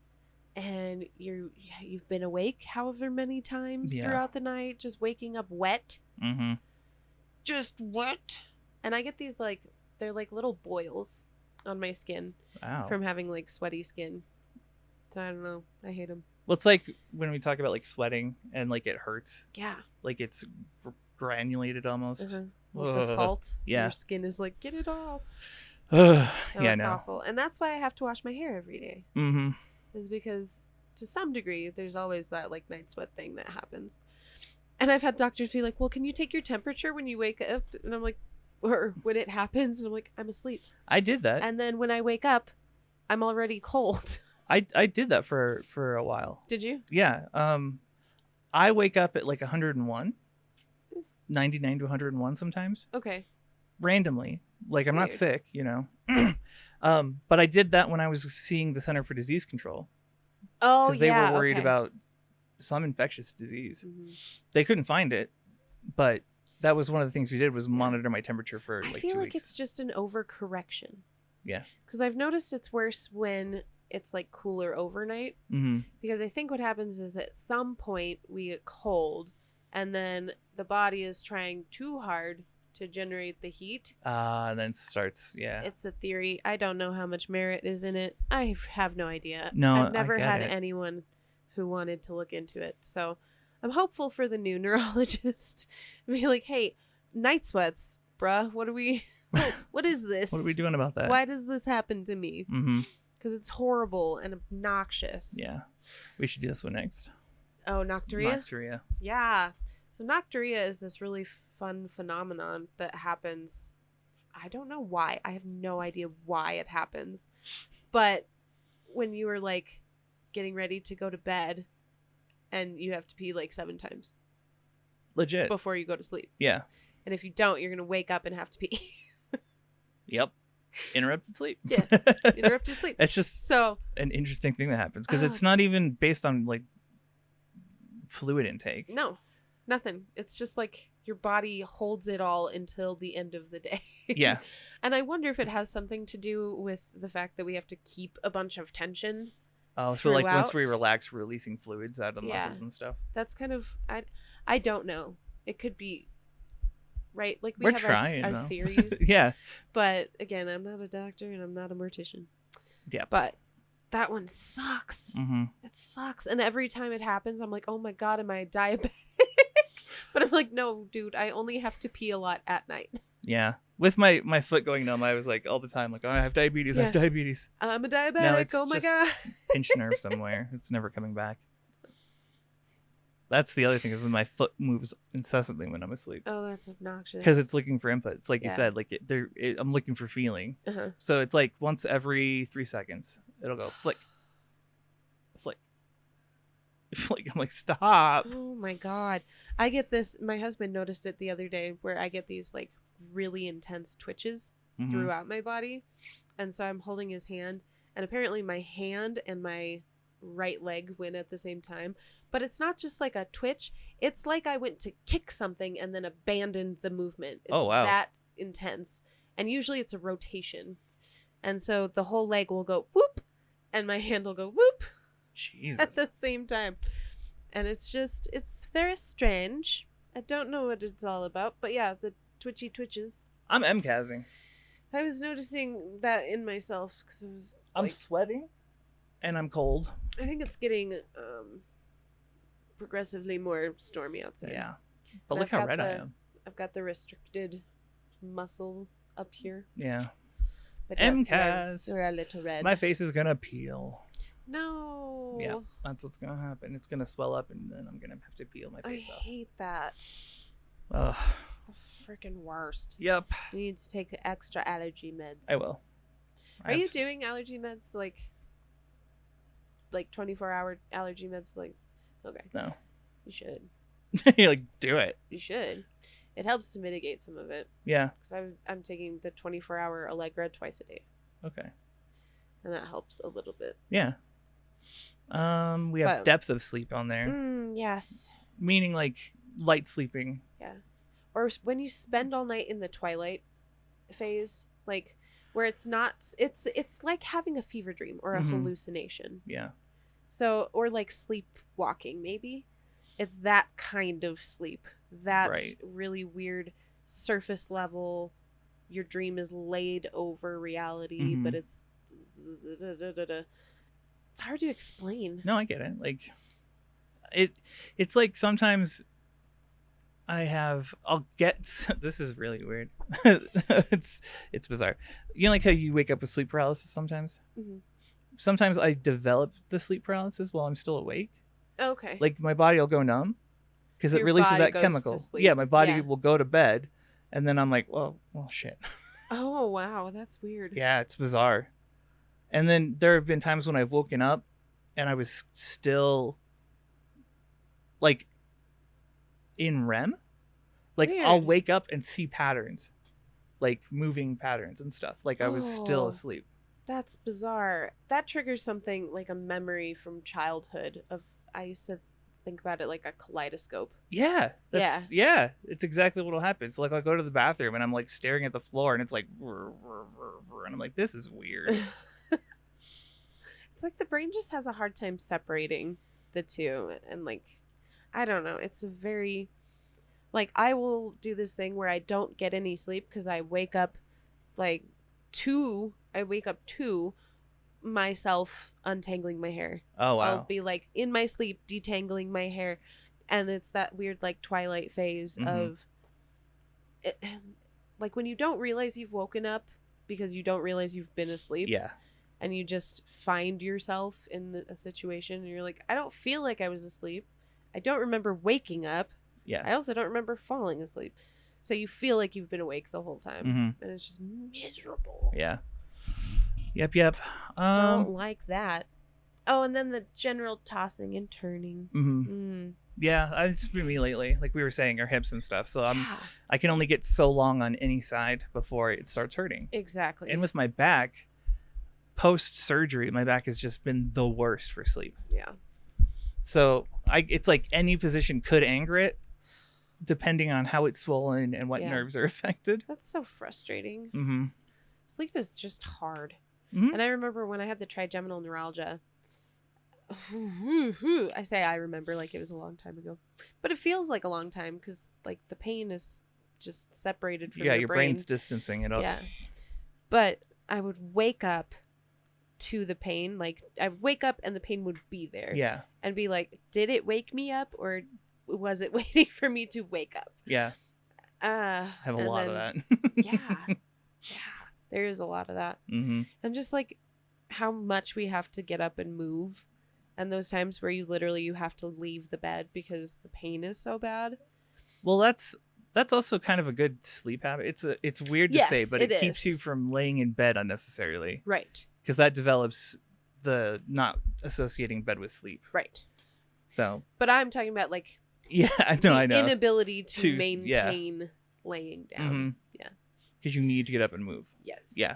and you've been awake however many times throughout the night, just waking up wet. Mm-hmm. just what? And I get these like, they're like little boils on my skin from having like sweaty skin. So I don't know. I hate them. Well, it's like when we talk about like sweating and like it hurts. Yeah. Like it's granulated almost. Mm-hmm. With the salt. Yeah. Your skin is like, get it off. Yeah, it's awful. And that's why I have to wash my hair every day. Mm-hmm. Is because to some degree, there's always that like night sweat thing that happens. And I've had doctors be like, well, can you take your temperature when you wake up? And I'm like, or when it happens. And I'm like, I'm asleep. I did that. And then when I wake up, I'm already cold. I did that for a while. Did you? Yeah. I wake up at like 101, 99 to 101 sometimes. Okay. Randomly. Like I'm not sick, you know. But I did that when I was seeing the Center for Disease Control. Oh, because they were worried about some infectious disease. Mm-hmm. They couldn't find it, but that was one of the things we did was monitor my temperature for like 2 weeks. I feel like it's just an overcorrection. Yeah. Because I've noticed it's worse when it's like cooler overnight. Mm-hmm. Because I think what happens is at some point we get cold and then the body is trying too hard to generate the heat. And then starts, It's a theory. I don't know how much merit is in it. I have no idea. No, I've never had anyone who wanted to look into it. So I'm hopeful for the new neurologist. Be like, hey, night sweats, bruh. What is this? What are we doing about that? Why does this happen to me? Mm-hmm. Because it's horrible and obnoxious. Yeah. We should do this one next. Oh, nocturia? Nocturia. Yeah. So nocturia is this really fun phenomenon that happens. I don't know why. I have no idea why it happens. But when you are like getting ready to go to bed and you have to pee like 7 times. Legit. Before you go to sleep. Yeah. And if you don't, you're going to wake up and have to pee. Yep. Interrupted sleep. Yeah. Interrupted sleep. It's just so an interesting thing that happens because it's not even based on like fluid intake. No, nothing. It's just like your body holds it all until the end of the day. Yeah. And I wonder if it has something to do with the fact that we have to keep a bunch of tension. Oh, so like once we relax, we're releasing fluids out of the muscles and stuff. That's kind of, I don't know. It could be. Right, like we're trying our theories. Yeah, but again, I'm not a doctor and I'm not a mortician. Yeah, but that one sucks. Mm-hmm. It sucks, and every time it happens, I'm like, oh my god, am I diabetic? But I'm like, no, dude, I only have to pee a lot at night. Yeah, with my foot going numb, I was like all the time, like, oh, I have diabetes. I have diabetes. I'm a diabetic. Oh my god, pinched nerve somewhere. It's never coming back. That's the other thing is my foot moves incessantly when I'm asleep. Oh, that's obnoxious. Because it's looking for input. It's like you said, like I'm looking for feeling. Uh-huh. So it's like once every 3 seconds, it'll go flick, flick, flick. I'm like, stop. Oh my god, I get this. My husband noticed it the other day where I get these like really intense twitches throughout my body, and so I'm holding his hand, and apparently my hand and my right leg went at the same time. But it's not just like a twitch. It's like I went to kick something and then abandoned the movement. It's that intense. And usually it's a rotation. And so the whole leg will go whoop and my hand will go whoop. Jesus. At the same time. And it's very strange. I don't know what it's all about. But yeah, the twitchy twitches. I'm MCASing. I was noticing that in myself because I'm sweating and I'm cold. I think it's getting progressively more stormy outside. Yeah. But look how red I am. I've got the restricted muscle up here. Yeah. But MCAS. we're a little red. My face is going to peel. No. Yeah. That's what's going to happen. It's going to swell up and then I'm going to have to peel my face off. I hate that. Ugh. It's the freaking worst. Yep. You need to take extra allergy meds. I will. Are you doing allergy meds like 24-hour allergy meds? Like, okay. No. You should. You're like, do it. You should. It helps to mitigate some of it. Yeah. Because I'm taking the 24-hour Allegra twice a day. Okay. And that helps a little bit. Yeah. We have depth of sleep on there. Yes. Meaning like light sleeping. Yeah. Or when you spend all night in the twilight phase, like where it's not, it's like having a fever dream or a hallucination. Yeah. So, or like sleepwalking, maybe. It's that kind of sleep. That really weird surface level, your dream is laid over reality, but it's hard to explain. No, I get it. Like it's like sometimes I'll get this is really weird. it's bizarre. You know, like how you wake up with sleep paralysis sometimes? Mm-hmm. Sometimes I develop the sleep paralysis while I'm still awake. Okay. Like my body will go numb because it releases that chemical. Yeah, my body will go to bed, and then I'm like, well, shit. Oh, wow, that's weird. Yeah, it's bizarre. And then there have been times when I've woken up and I was still like in REM. Like weird. I'll wake up and see patterns, like moving patterns and stuff. Like I was still asleep. That's bizarre. That triggers something like a memory from childhood of I used to think about it like a kaleidoscope. Yeah. Yeah. It's exactly what will happen. It's like I'll go to the bathroom and I'm like staring at the floor and it's like, and I'm like, this is weird. It's like the brain just has a hard time separating the two. And like, I don't know. It's a very, like, I will do this thing where I don't get any sleep because I wake up to myself untangling my hair. Oh, wow. I'll be like in my sleep detangling my hair. And it's that weird like twilight phase of it, like when you don't realize you've woken up because you don't realize you've been asleep. Yeah. And you just find yourself in a situation and you're like, I don't feel like I was asleep. I don't remember waking up. Yeah. I also don't remember falling asleep. So you feel like you've been awake the whole time. And it's just miserable. Yeah. Yep. Don't like that. Oh, and then the general tossing and turning. Yeah, it's been me lately. Like we were saying, our hips and stuff. So I can only get so long on any side before it starts hurting. Exactly. And with my back, post-surgery, my back has just been the worst for sleep. Yeah. So it's like any position could anger it, depending on how it's swollen and what nerves are affected. That's so frustrating. Sleep is just hard. And I remember when I had the trigeminal neuralgia. I say I remember like it was a long time ago, but it feels like a long time because like the pain is just separated from your brain. Brain's distancing it up. Yeah, but I would wake up to the pain. Like I would wake up and the pain would be there. Yeah, and be like, did it wake me up or was it waiting for me to wake up? Yeah, I have a lot of that. yeah, there is a lot of that, and just like how much we have to get up and move. And those times where you have to leave the bed because the pain is so bad. Well, that's also kind of a good sleep habit. It's weird to say, but it keeps you from laying in bed unnecessarily. Right. Because that develops the not associating bed with sleep. Right. So. But I'm talking about like. Yeah, I know. Inability to maintain laying down. Yeah. Because you need to get up and move. Yes. Yeah.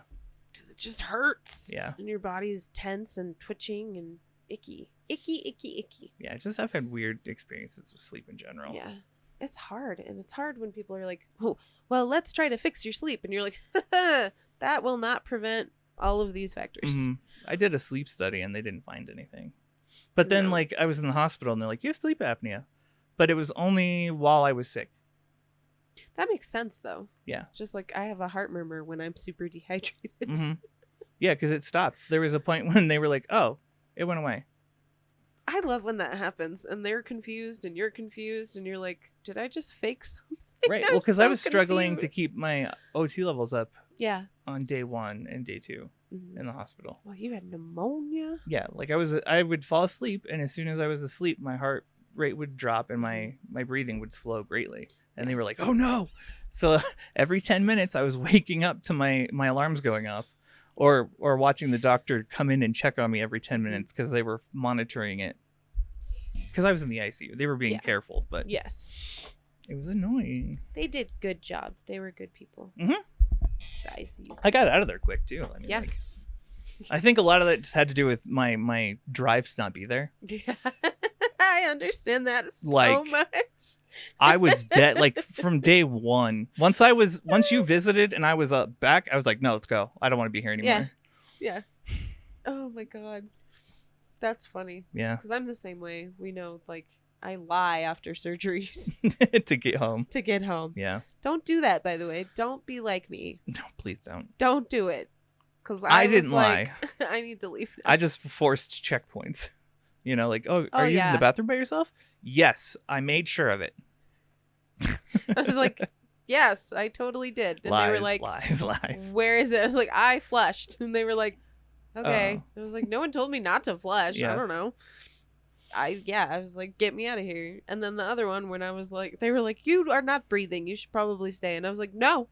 Because it just hurts. Yeah. And your body's tense and twitching and icky. Yeah, I've had weird experiences with sleep in general. Yeah, it's hard, and it's hard when people are like, "Oh, well, let's try to fix your sleep," and you're like, "That will not prevent all of these factors." I did a sleep study, and they didn't find anything. But then, like, I was in the hospital, and they're like, "You have sleep apnea," but it was only while I was sick. That makes sense, though. Yeah, just like I have a heart murmur when I'm super dehydrated. Yeah, because it stopped. There was a point when they were like, "Oh, it went away." I love when that happens and they're confused and you're confused and you're like, did I just fake something? Right. Well, because I was struggling to keep my O2 levels up. Yeah. On day 1 and day 2 in the hospital. Well, you had pneumonia? Yeah. Like I would fall asleep, and as soon as I was asleep, my heart rate would drop and my breathing would slow greatly. And they were like, oh no. So every 10 minutes I was waking up to my alarms going off. Or watching the doctor come in and check on me every 10 minutes because they were monitoring it. Because I was in the ICU. They were being careful, but yes, it was annoying. They did good job. They were good people. The ICU. I got out of there quick, too. I mean, I think a lot of that just had to do with my drive to not be there. Yeah. I understand that so much. I was dead, like, from day 1. Once you visited and I was back, I was like, no, let's go. I don't want to be here anymore. Yeah. Oh my God. That's funny. Yeah. Because I'm the same way. We know, like, I lie after surgeries to get home. To get home. Yeah. Don't do that, by the way. Don't be like me. No, please don't. Don't do it. Because I didn't lie. I need to leave now. I just forced checkpoints. You know, like, are you using the bathroom by yourself? Yes, I made sure of it. I was like, yes, I totally did. And lies, they were like, lies. Where is it? I was like, I flushed. And they were like, okay. I was like, no one told me not to flush. Yeah. I don't know. I was like, get me out of here. And then the other one, when I was like, they were like, you are not breathing. You should probably stay. And I was like, no.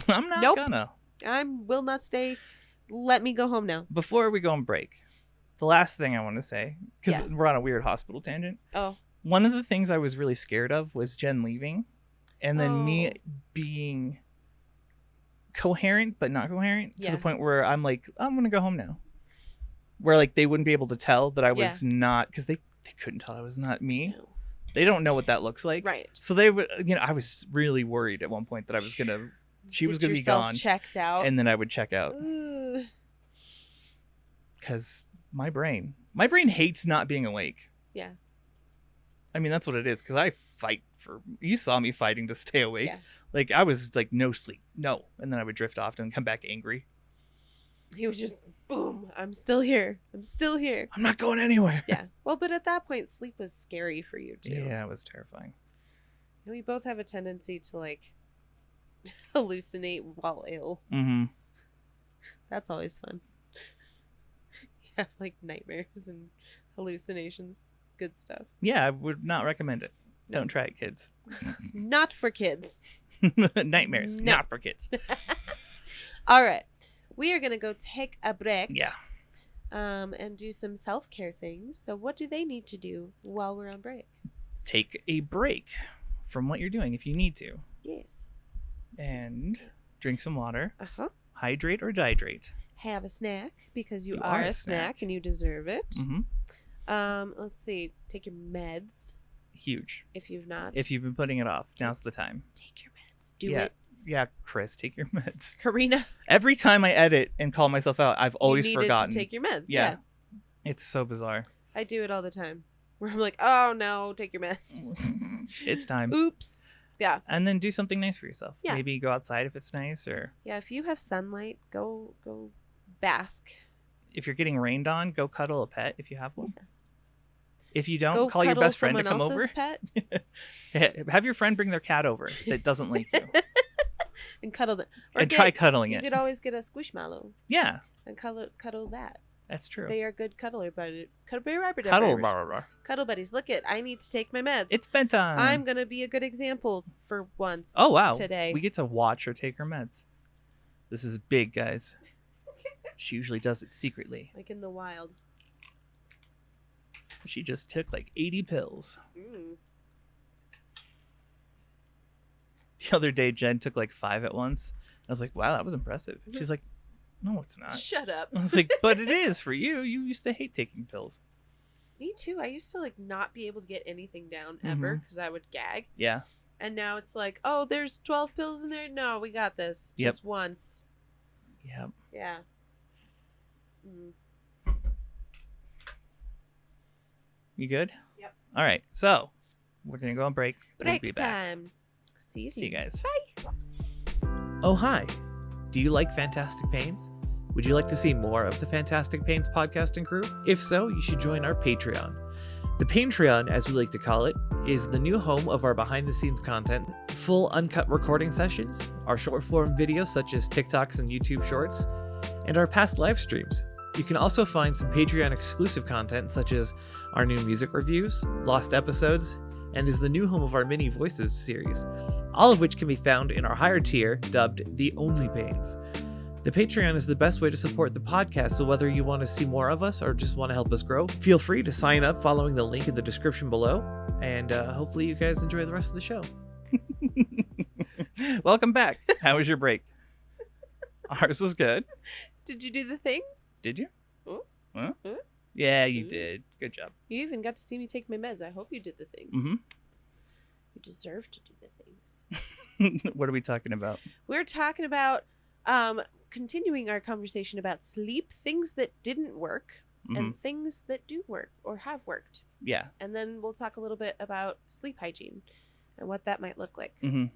I'm not gonna. I will not stay. Let me go home now. Before we go on break, the last thing I want to say, because we're on a weird hospital tangent. Oh. One of the things I was really scared of was Jen leaving. And then me being coherent, but not coherent to the point where I'm like, I'm going to go home now. Where like they wouldn't be able to tell that I was not, because they couldn't tell I was not me. No. They don't know what that looks like. Right. So they would, I was really worried at one point that I was going to, she was going to be gone. Checked out. And then I would check out. Because my brain hates not being awake. Yeah. I mean, that's what it is. Because I fight you saw me fighting to stay awake. Yeah. Like I was like, no sleep, no. And then I would drift off and come back angry. He was just, boom, I'm still here. I'm not going anywhere. Yeah. Well, but at that point, sleep was scary for you too. Yeah, it was terrifying. And we both have a tendency to like hallucinate while ill. Mm-hmm. That's always fun. You have like nightmares and hallucinations. Good stuff. Yeah, I would not recommend it. No. Don't try it, kids. Not for kids. Nightmares, not for kids. All right. We are going to go take a break. Yeah. And do some self-care things. So what do they need to do while we're on break? Take a break from what you're doing if you need to. Yes. And drink some water. Uh-huh. Hydrate or dihydrate. Have a snack because you are a snack and you deserve it. Mm-hmm. Let's see. Take your meds. Huge. If you've not. If you've been putting it off, now's the time. Take your meds. Do it. Yeah, Chris, take your meds. Karina. Every time I edit and call myself out, I've always forgotten. To take your meds. Yeah. It's so bizarre. I do it all the time. Where I'm like, oh no, take your meds. It's time. Oops. Yeah. And then do something nice for yourself. Yeah. Maybe go outside if it's nice, or if you have sunlight, go bask. If you're getting rained on, go cuddle a pet if you have one. Yeah. If you don't, go call your best friend to come over. Pet. Have your friend bring their cat over that doesn't like you. And cuddle them. And try cuddling it. You could always get a squishmallow. Yeah. And cuddle that. That's true. They are good cuddler buddies. Cuddle buddies. Look it. I need to take my meds. It's bedtime. I'm going to be a good example for once. Oh, wow. Today. We get to watch her take her meds. This is big, guys. She usually does it secretly. Like in the wild. She just took like 80 pills. The other day, Jen took like 5 at once. I was like, wow, that was impressive. She's like, no, it's not. Shut up. I was like, but it is for you. You used to hate taking pills. Me too. I used to like not be able to get anything down ever because I would gag. Yeah. And now it's like, oh, there's 12 pills in there. No, we got this. Just once. Yep. Yeah. Mm. You good? Yep. All right. So we're going to go on break. Break we'll be time. Back. See you soon. See you guys. Bye. Oh, hi. Do you like Fantastic Pains? Would you like to see more of the Fantastic Pains podcasting crew? If so, you should join our Patreon. The Patreon, as we like to call it, is the new home of our behind-the-scenes content, full uncut recording sessions, our short-form videos such as TikToks and YouTube Shorts, and our past live streams. You can also find some Patreon exclusive content such as our new music reviews, lost episodes, and is the new home of our Mini Voices series, all of which can be found in our higher tier dubbed The Only Pains. The Patreon is the best way to support the podcast, so whether you want to see more of us or just want to help us grow, feel free to sign up following the link in the description below, and hopefully you guys enjoy the rest of the show. Welcome back. How was your break? Ours was good. Did you do the things? Did you? Oh. Huh? Yeah, you did. Good job. You even got to see me take my meds. I hope you did the things. Mm-hmm. You deserve to do the things. What are we talking about? We're talking about continuing our conversation about sleep, things that didn't work, and things that do work or have worked. Yeah. And then we'll talk a little bit about sleep hygiene and what that might look like. Mm-hmm.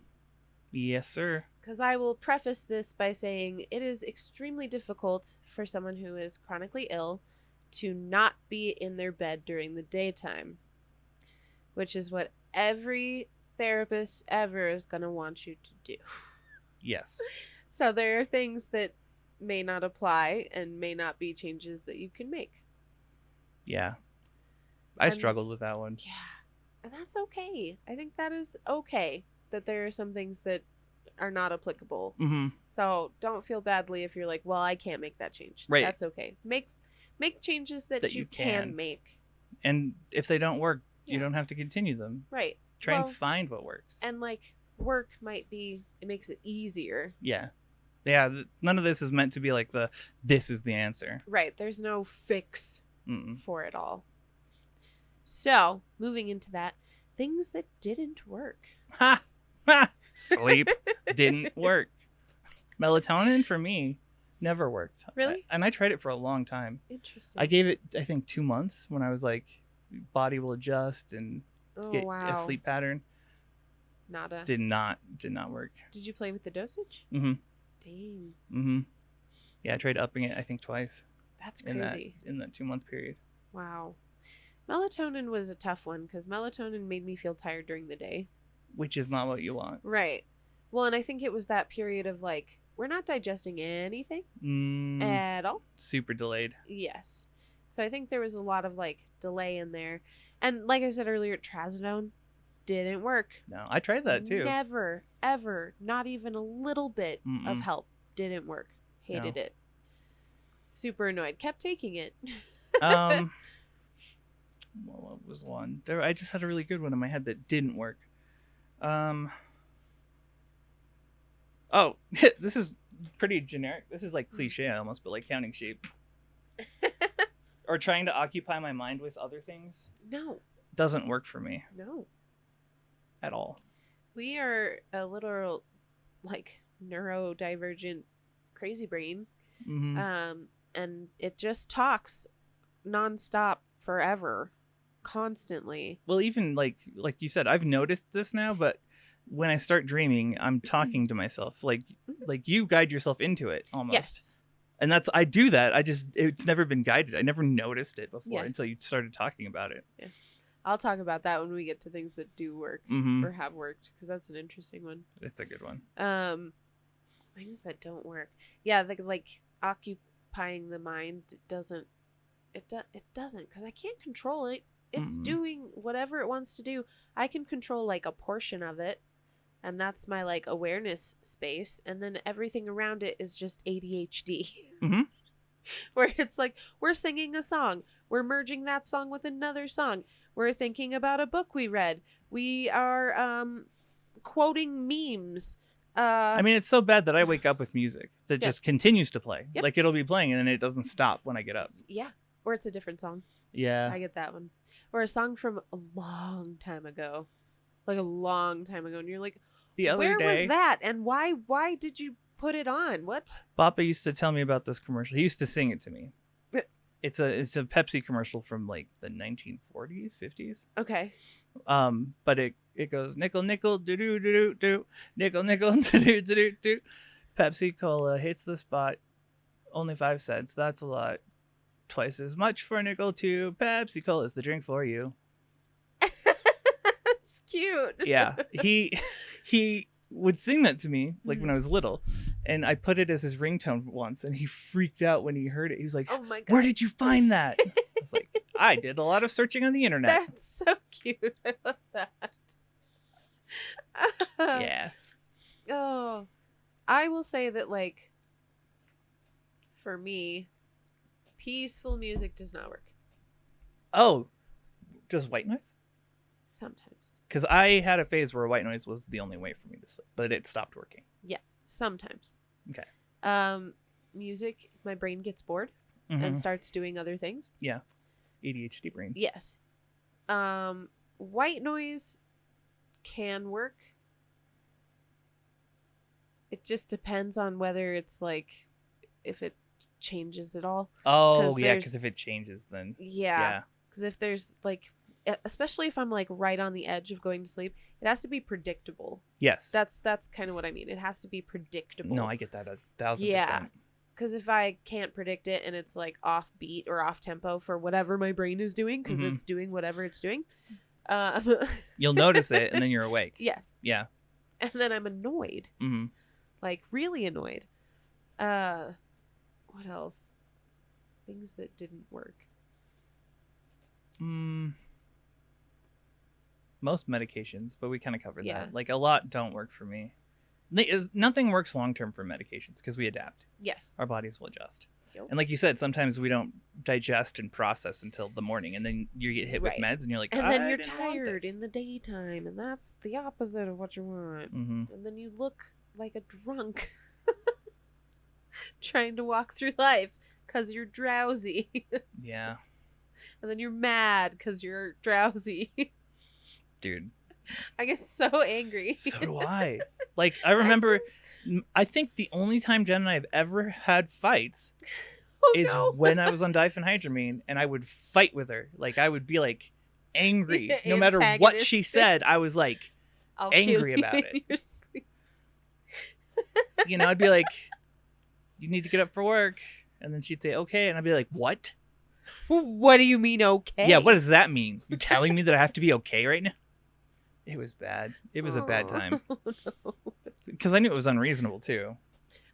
Yes, sir. Because I will preface this by saying it is extremely difficult for someone who is chronically ill to not be in their bed during the daytime, which is what every therapist ever is going to want you to do. Yes. So there are things that may not apply and may not be changes that you can make. Yeah. I struggled with that one. Yeah. And that's okay. I think that is okay that there are some things that are not applicable. Mm-hmm. So don't feel badly if you're like, well, I can't make that change. Right. That's okay. Make changes that you can make. And if they don't work, you don't have to continue them. Right. Try and find what works. And like work it makes it easier. Yeah. Yeah. None of this is meant to be like this is the answer. Right. There's no fix for it all. So moving into that, things that didn't work. Ha! Sleep didn't work. Melatonin for me never worked. Really? And I tried it for a long time. Interesting. I gave it, I think, 2 months when I was like, body will adjust and get a sleep pattern. Nada. Did not work. Did you play with the dosage? Mm-hmm. Dang. Mm-hmm. Yeah, I tried upping it, I think, twice. That's crazy. In that 2-month period. Wow. Melatonin was a tough one because melatonin made me feel tired during the day. Which is not what you want. Right. Well, and I think it was that period of like, we're not digesting anything at all. Super delayed. Yes. So I think there was a lot of like delay in there. And like I said earlier, trazodone didn't work. No, I tried that too. Never, ever, not even a little bit of help. Didn't work. Hated it. Super annoyed. Kept taking it. Well, what was one? I just had a really good one in my head that didn't work. Oh, this is pretty generic. This is like cliche almost, but like counting sheep. Or trying to occupy my mind with other things. No. Doesn't work for me. No. At all. We are a literal, like, neurodivergent crazy brain. Mm-hmm. And it just talks nonstop forever, constantly. Well, even like you said, I've noticed this now, but when I start dreaming, I'm talking to myself. Like you guide yourself into it almost. Yes. And I do that. It's never been guided. I never noticed it before until you started talking about it. Yeah. I'll talk about that when we get to things that do work or have worked, because that's an interesting one. It's a good one. Things that don't work. Yeah, like occupying the mind doesn't, because I can't control it. It's doing whatever it wants to do. I can control like a portion of it, and that's my like awareness space, and then everything around it is just ADHD. Where it's like, we're singing a song, we're merging that song with another song, we're thinking about a book we read, we are quoting memes. I mean, it's so bad that I wake up with music that just continues to play. Yep. Like it'll be playing and then it doesn't stop when I get up. Yeah. Or it's a different song. Yeah. I get that one. Or a song from a long time ago. Like a long time ago. And you're like, where was that? And why did you put it on? What? Papa used to tell me about this commercial. He used to sing it to me. It's a Pepsi commercial from like the 1940s, 50s. Okay. But it goes nickel nickel do do do do nickel nickel do do do do. Pepsi Cola hits the spot. Only 5 cents. That's a lot. Twice as much for a nickel too. Pepsi Cola is the drink for you. It's cute. Yeah, he would sing that to me like when I was little, and I put it as his ringtone once, and he freaked out when he heard it. He was like, "Oh my God, where did you find that?" I was like, "I did a lot of searching on the internet." That's so cute. I love that. Yeah. Oh, I will say that like for me, peaceful music does not work. Oh, does white noise? Sometimes. Because I had a phase where white noise was the only way for me to sleep, but it stopped working. Yeah, sometimes. Okay. Music, my brain gets bored and starts doing other things. Yeah. ADHD brain. Yes. White noise can work. It just depends on whether it's like, if it changes at all. Oh, yeah, because if it changes, then... Yeah. Because if there's like especially if I'm like right on the edge of going to sleep, it has to be predictable. Yes. That's kind of what I mean. It has to be predictable. No, I get that 1,000%. Yeah. Because if I can't predict it and it's like off beat or off tempo for whatever my brain is doing, because it's doing whatever it's doing, you'll notice it and then you're awake. Yes. Yeah. And then I'm annoyed. Mm-hmm. Like really annoyed. What else? Things that didn't work. Most medications, but we kind of covered Yeah. that. Like a lot don't work for me. Nothing works long term for medications because we adapt. Yes. Our bodies will adjust. Yep. And like you said, sometimes we don't digest and process until the morning, and then you get hit with meds, and you're like, and then you're tired in the daytime, and that's the opposite of what you want. Mm-hmm. And then you look like a drunk trying to walk through life because you're drowsy. Yeah. And then you're mad because you're drowsy. Dude. I get so angry. So do I. Like, I remember, I think the only time Jen and I have ever had fights is when I was on diphenhydramine, and I would fight with her. Like, I would be, like, angry. No matter what she said, I was, like, angry about it. You know, I'd be like, you need to get up for work. And then she'd say, okay. And I'd be like, what? What do you mean, okay? Yeah, what does that mean? You're telling me that I have to be okay right now? It was bad. It was a bad time. Because I knew it was unreasonable, too.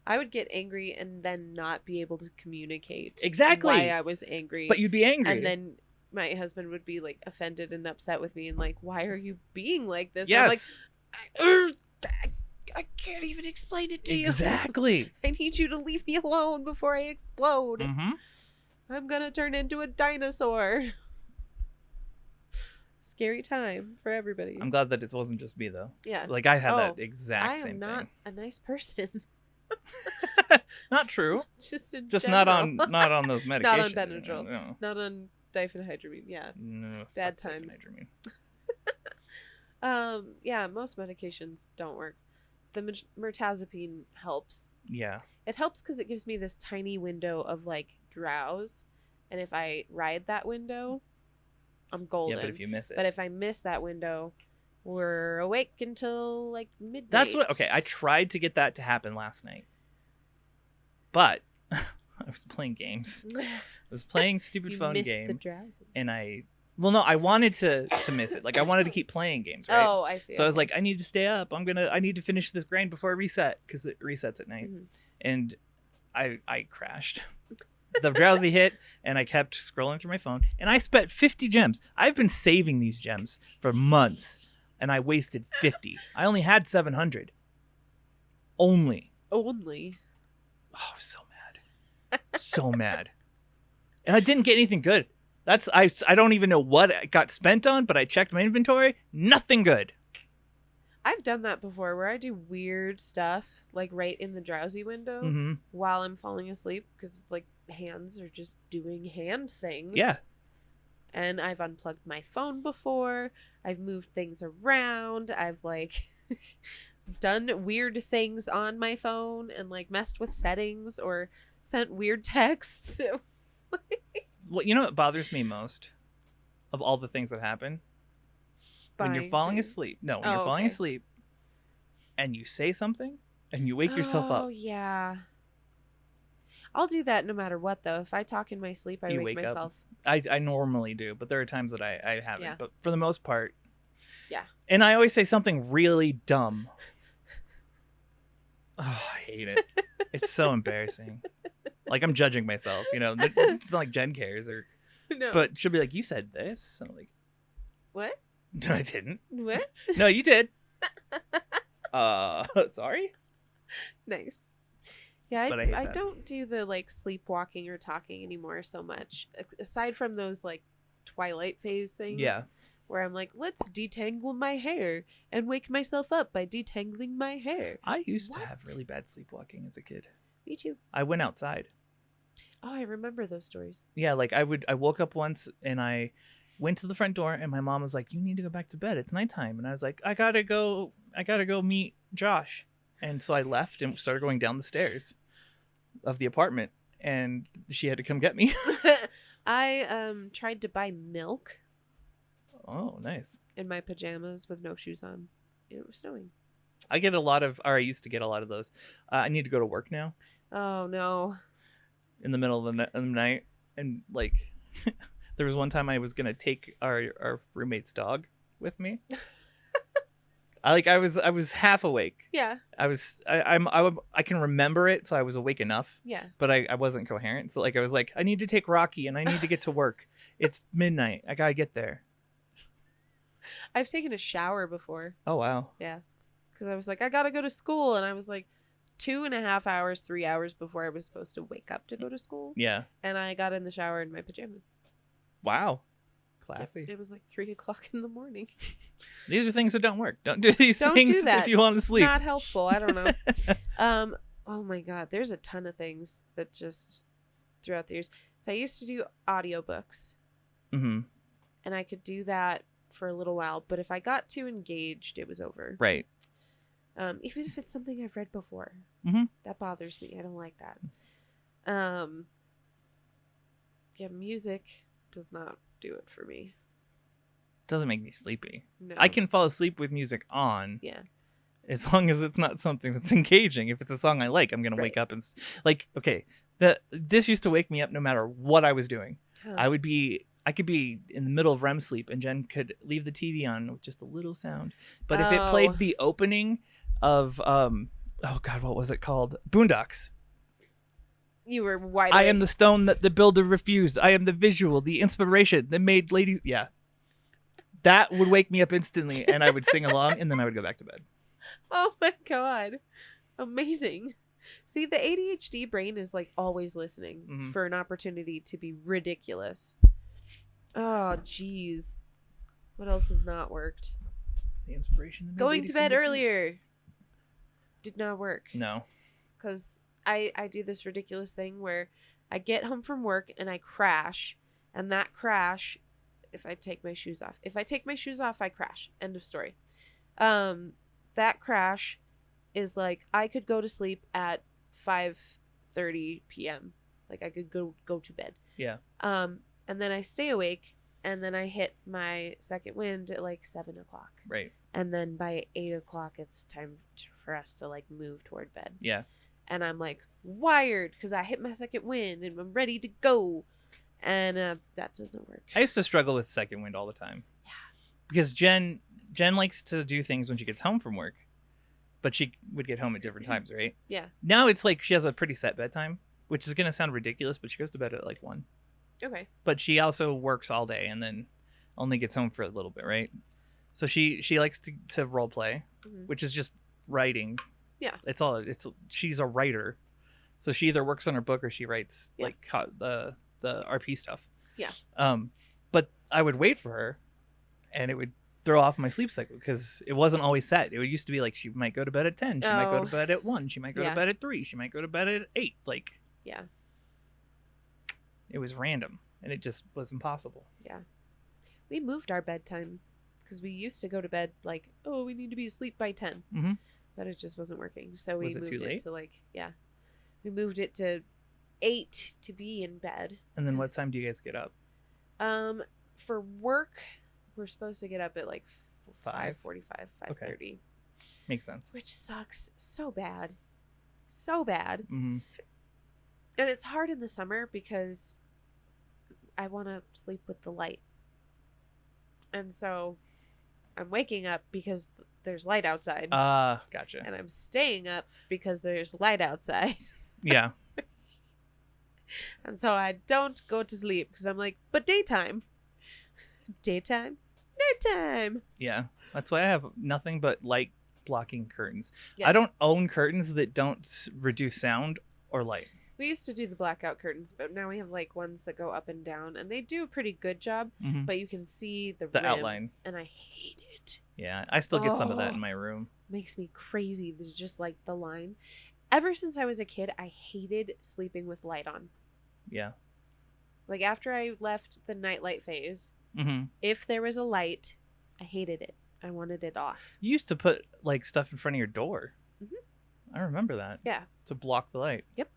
I would get angry and then not be able to communicate exactly why I was angry. But you'd be angry. And then my husband would be, like, offended and upset with me and, like, why are you being like this? Yes. I'm like, I can't even explain it to you. Exactly. I need you to leave me alone before I explode. Mm-hmm. I'm gonna turn into a dinosaur. Scary time for everybody. I'm glad that it wasn't just me, though. Yeah. Like, I had that exact same thing. I am not a nice person. Not true. Just general. not on those medications. Not on Benadryl. No. Not on diphenhydramine. Yeah. No. Bad times. Yeah, most medications don't work. The mirtazapine helps. Yeah. It helps because it gives me this tiny window of like drowse, and if I ride that window, I'm golden. Yeah, but if you miss it. But if I miss that window, we're awake until like midnight. That's what. Okay, I tried to get that to happen last night, but I was playing games. I was playing stupid phone game, the drowsing. And I wanted to miss it. Like, I wanted to keep playing games, right? Oh, I see. So I was like, I need to stay up. I need to finish this grind before I reset, because it resets at night. Mm-hmm. And I crashed. The drowsy hit, and I kept scrolling through my phone, and I spent 50 gems. I've been saving these gems for months, and I wasted 50. I only had 700. Only. Oh, I was so mad. So mad. And I didn't get anything good. I don't even know what it got spent on, but I checked my inventory. Nothing good. I've done that before where I do weird stuff like right in the drowsy window while I'm falling asleep because like hands are just doing hand things. Yeah. And I've unplugged my phone before. I've moved things around. I've like done weird things on my phone and like messed with settings or sent weird texts. Well, you know what bothers me most of all the things that happen? When you're falling asleep. No, when you're falling asleep and you say something and you wake yourself up. Oh, yeah. I'll do that no matter what, though. If I talk in my sleep, I wake myself. I normally do, but there are times that I haven't. Yeah. But for the most part. Yeah. And I always say something really dumb. Oh, I hate it. It's so embarrassing. Like, I'm judging myself, you know. It's not like Jen cares. No. But she'll be like, you said this. And I'm like, what? No, I didn't. What? No, you did. Sorry? Nice. Yeah, But I don't do the, like, sleepwalking or talking anymore so much. Aside from those, like, Twilight phase things. Yeah. Where I'm like, let's detangle my hair and wake myself up by detangling my hair. I used to have really bad sleepwalking as a kid. Me too. I went outside. Oh, I remember those stories. Yeah, like I woke up once and I went to the front door and my mom was like, you need to go back to bed. It's nighttime. And I was like, I gotta go meet Josh. And so I left and started going down the stairs of the apartment and she had to come get me. I tried to buy milk Oh, nice. In my pajamas with no shoes on. It was snowing. I used to get a lot of those. I need to go to work now. Oh, no. In the middle of the night. And, like, there was one time I was going to take our roommate's dog with me. I was half awake. Yeah. I can remember it, so I was awake enough. Yeah. But I wasn't coherent. So, like, I was like, I need to take Rocky and I need to get to work. It's midnight. I got to get there. I've taken a shower before. Oh, wow. Yeah. Because I was like, I got to go to school. And I was like 2.5 hours, 3 hours before I was supposed to wake up to go to school. Yeah. And I got in the shower in my pajamas. Wow. Classy. It was like 3:00 in the morning. These are things that don't work. Don't do these things do that. if you want to sleep. Not helpful. I don't know. Oh my God. There's a ton of things that just throughout the years. So I used to do audiobooks. Mm-hmm. And I could do that for a little while, but if I got too engaged, it was over. Right. Even if it's something I've read before, that bothers me. I don't like that. Yeah, music does not do it for me. Doesn't make me sleepy. No. I can fall asleep with music on. Yeah. As long as it's not something that's engaging. If it's a song I like, I'm gonna wake up and okay. This used to wake me up no matter what I was doing. Huh. I could be in the middle of REM sleep and Jen could leave the TV on with just a little sound. But if it played the opening of oh God, what was it called? Boondocks. You were wide I awake. am the stone that the builder refused. I am the visual, the inspiration that made ladies. Yeah. That would wake me up instantly and I would sing along and then I would go back to bed. Oh my God. Amazing. See, the ADHD brain is like always listening for an opportunity to be ridiculous. Oh, jeez. What else has not worked? The inspiration that made Going ladies to bed sing earlier did not work. No. Because I do this ridiculous thing where I get home from work and I crash. And that crash, if I take my shoes off. If I take my shoes off, I crash. End of story. That crash is like I could go to sleep at 5:30 p.m. Like I could go to bed. Yeah. And then I stay awake and then I hit my second wind at like 7:00. Right. And then by 8:00, it's time for us to like move toward bed. Yeah. And I'm like wired because I hit my second wind and I'm ready to go. And that doesn't work. I used to struggle with second wind all the time. Yeah. Because Jen likes to do things when she gets home from work. But she would get home at different times, right? Yeah. Now it's like she has a pretty set bedtime, which is going to sound ridiculous, but she goes to bed at like 1. Okay. But she also works all day and then only gets home for a little bit, right? So she likes to role play, which is just writing. Yeah. She's a writer. So she either works on her book or she writes like the RP stuff. Yeah. But I would wait for her and it would throw off my sleep cycle because it wasn't always set. It used to be like she might go to bed at 10, she might go to bed at 1, she might go to bed at 3, she might go to bed at 8. Like, yeah. It was random and it just was impossible. Yeah. We moved our bedtime because we used to go to bed like, oh, we need to be asleep by 10. Mm-hmm. But it just wasn't working. So we Was it moved too late? it to like, we moved it to 8 to be in bed. And then what time do you guys get up? For work, we're supposed to get up at like 5? 5:45, 5:30. Okay. Makes sense. Which sucks so bad. So bad. Mm-hmm. And it's hard in the summer because I want to sleep with the light. And so I'm waking up because there's light outside. Gotcha. And I'm staying up because there's light outside. Yeah. And so I don't go to sleep because I'm like, but daytime. Daytime? Nighttime. Yeah. That's why I have nothing but light blocking curtains. Yeah. I don't own curtains that don't reduce sound or light. We used to do the blackout curtains, but now we have like ones that go up and down, and they do a pretty good job, but you can see the rim, outline. and I hate it. Yeah, I still get some of that in my room. Makes me crazy. There's just like the line. Ever since I was a kid, I hated sleeping with light on. Yeah. Like after I left the nightlight phase, Mm-hmm. if there was a light, I hated it. I wanted it off. You used to put like stuff in front of your door. Mm-hmm. I remember that. Yeah. To block the light. Yep.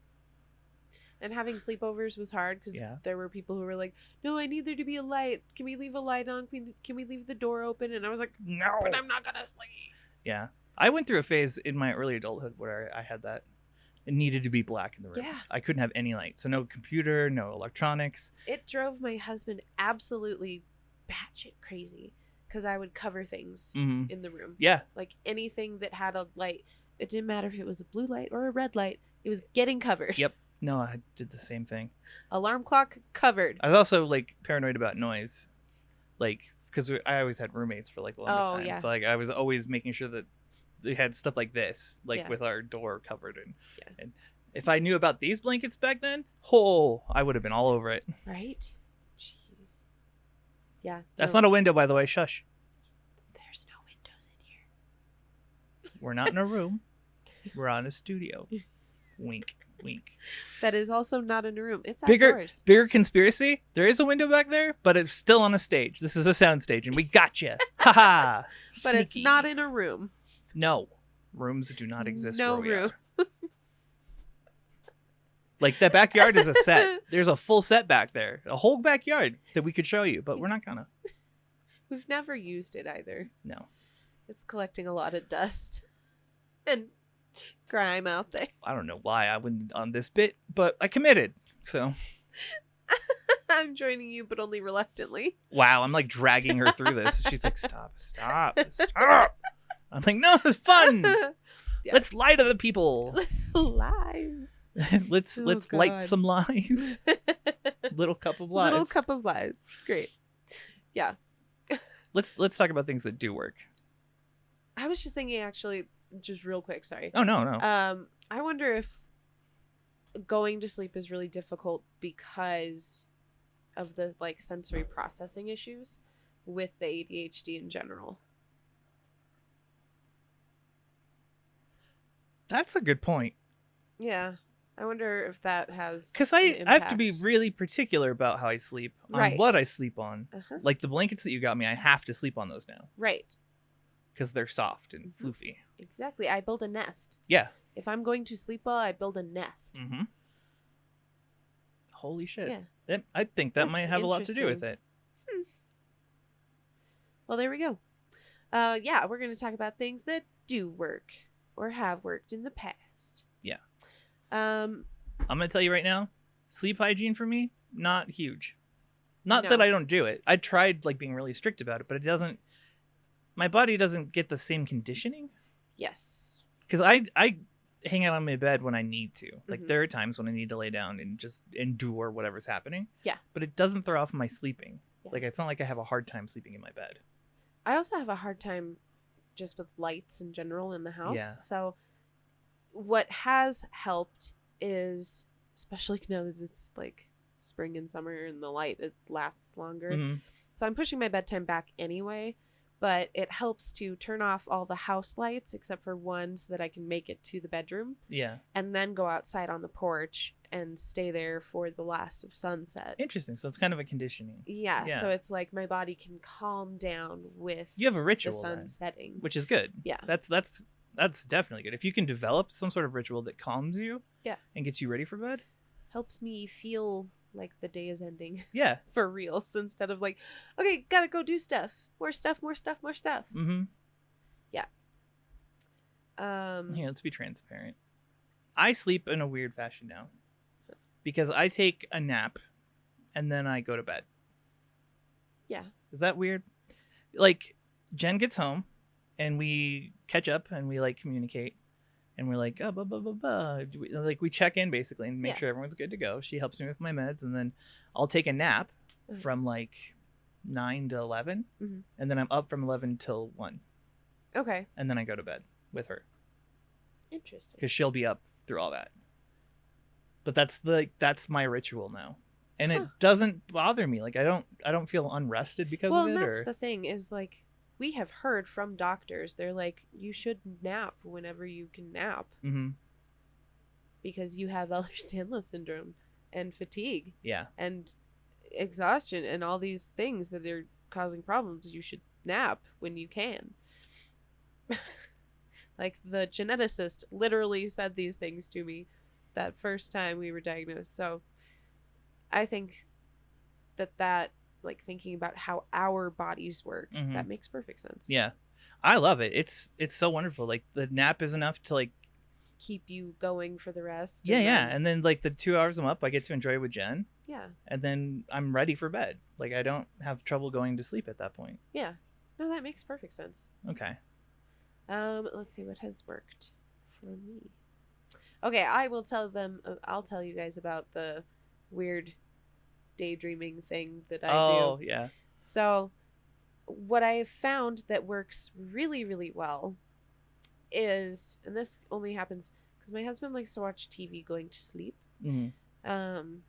And having sleepovers was hard because there were people who were like, no, I need there to be a light. Can we leave a light on? Can we leave the door open? And I was like, no, but I'm not going to sleep. Yeah. I went through a phase in my early adulthood where I had that. It needed to be black in the room. Yeah. I couldn't have any light. So no computer, no electronics. It drove my husband absolutely batshit crazy because I would cover things in the room. Yeah. Like anything that had a light. It didn't matter if it was a blue light or a red light. It was getting covered. Yep. No, I did the same thing. Alarm clock covered. I was also like paranoid about noise. Like, because I always had roommates for like the longest time. Yeah. So like I was always making sure that they had stuff like this, like with our door covered. And if I knew about these blankets back then, I would have been all over it. Right? Jeez. Yeah. That's not a window, by the way. Shush. There's no windows in here. We're not in a room. We're on a studio. Wink, wink. That is also not in a room. It's outdoors. Bigger conspiracy. There is a window back there, but it's still on a stage. This is a sound stage, and we got you. Ha ha. But it's not in a room. No, rooms do not exist. No where we room. are. Like that backyard is a set. There's a full set back there, a whole backyard that we could show you, but we're not gonna. We've never used it either. No. It's collecting a lot of dust and grime out there. I don't know why I went on this bit, but I committed. So I'm joining you, but only reluctantly. Wow, I'm like dragging her through this. She's like, stop. I'm like, no, it's fun. Yeah. Let's lie to the people. Lies. let's light some lies. Little cup of lies. Little cup of lies. Great. Yeah. Let's talk about things that do work. I was just thinking, actually, just real quick. Sorry. Oh no. I wonder if going to sleep is really difficult because of the like sensory processing issues with the ADHD in general. That's a good point. Yeah. I wonder if that has because I have to be really particular about how I sleep, on what I sleep on. Like the blankets that you got me, I have to sleep on those now. Right. Because they're soft and floofy. Exactly. I build a nest. Yeah. If I'm going to sleep well, I build a nest. Mm-hmm. Holy shit. Yeah. I think that might have a lot to do with it. Well, there we go. Yeah, we're going to talk about things that do work or have worked in the past. Yeah. I'm going to tell you right now, sleep hygiene for me, not huge. Not that I don't do it. I tried like being really strict about it, but it doesn't, my body doesn't get the same conditioning. Yes. Because I hang out on my bed when I need to. Like there are times when I need to lay down and just endure whatever's happening. Yeah. But it doesn't throw off my sleeping. Yeah. Like it's not like I have a hard time sleeping in my bed. I also have a hard time just with lights in general in the house. Yeah. So what has helped is, especially now that it's like spring and summer and the light, it lasts longer. Mm-hmm. So I'm pushing my bedtime back anyway, but it helps to turn off all the house lights except for one so that I can make it to the bedroom. Yeah. And then go outside on the porch and stay there for the last of sunset. Interesting. So it's kind of a conditioning. Yeah. So it's like my body can calm down with you have a ritual the sun then, setting. which is good. Yeah. That's definitely good. If you can develop some sort of ritual that calms you and gets you ready for bed. Helps me feel like the day is ending. Yeah. For real. Instead of like, okay, gotta go do stuff. More stuff. Mm-hmm. Yeah. Here, let's be transparent. I sleep in a weird fashion now. Because I take a nap and then I go to bed. Yeah. Is that weird? Like, Jen gets home and we catch up and we like communicate and we're like, like we check in basically and make sure everyone's good to go. She helps me with my meds and then I'll take a nap from like 9 to 11 and then I'm up from 11 till 1. Okay. And then I go to bed with her. Interesting. Because she'll be up through all that. But that's my ritual now. And it doesn't bother me. Like I don't feel unrested because of it. Well, that's the thing is like we have heard from doctors. They're like, you should nap whenever you can nap. Mm-hmm. Because you have Ehlers-Danlos syndrome and fatigue. Yeah. And exhaustion and all these things that are causing problems. You should nap when you can. Like the geneticist literally said these things to me that first time we were diagnosed. So I think that like thinking about how our bodies work, that makes perfect sense. Yeah. I love it. It's so wonderful. Like the nap is enough to like keep you going for the rest. Yeah. And then like the 2 hours I'm up, I get to enjoy it with Jen. Yeah. And then I'm ready for bed. Like I don't have trouble going to sleep at that point. Yeah. No, that makes perfect sense. Okay. Let's see what has worked for me. Okay, I'll tell you guys about the weird daydreaming thing that I do. Oh, yeah. So what I have found that works really, really well is, and this only happens because my husband likes to watch TV going to sleep. And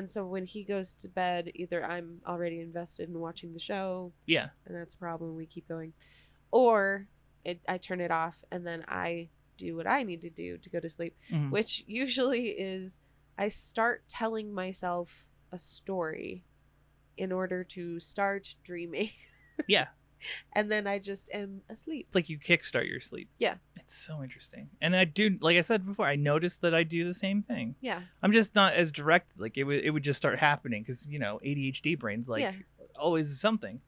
so when he goes to bed, either I'm already invested in watching the show. Yeah. And that's a problem. We keep going. Or I turn it off and then I do what I need to do to go to sleep, which usually is I start telling myself a story in order to start dreaming. Yeah. And then I just am asleep. It's like you kickstart your sleep. Yeah. It's so interesting. And I do, like I said before, I noticed that I do the same thing. Yeah. I'm just not as direct. Like it would just start happening because, you know, ADHD brain's like always something.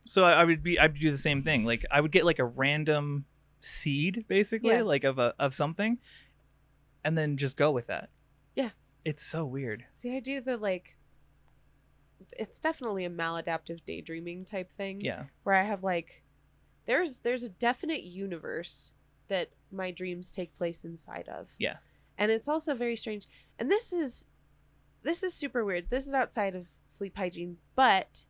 So I would do the same thing. Like I would get like a random seed basically, like of something, and then just go with that. Yeah. It's so weird. See, I do the like, it's definitely a maladaptive daydreaming type thing. Yeah. Where I have like, there's a definite universe that my dreams take place inside of. Yeah. And it's also very strange. And this is super weird. This is outside of sleep hygiene, but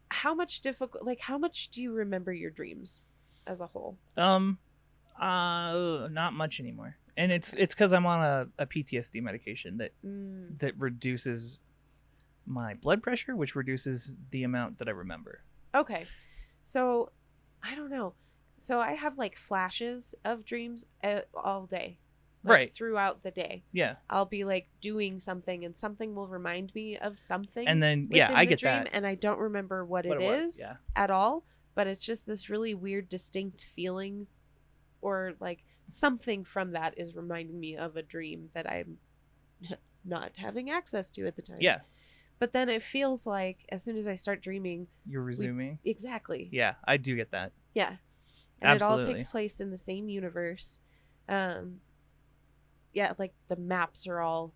how much do you remember your dreams as a whole? Not much anymore. And it's because I'm on a PTSD medication that reduces my blood pressure, which reduces the amount that I remember. Okay. So, I don't know. So I have like flashes of dreams all day. Like, right. Throughout the day. Yeah. I'll be like doing something and something will remind me of something. And then, I get dream, that. And I don't remember what it is at all. But it's just this really weird, distinct feeling, or like something from that is reminding me of a dream that I'm not having access to at the time. Yeah. But then it feels like as soon as I start dreaming, you're resuming. Exactly. Yeah, I do get that. Yeah. And absolutely. It all takes place in the same universe. Yeah, like the maps are all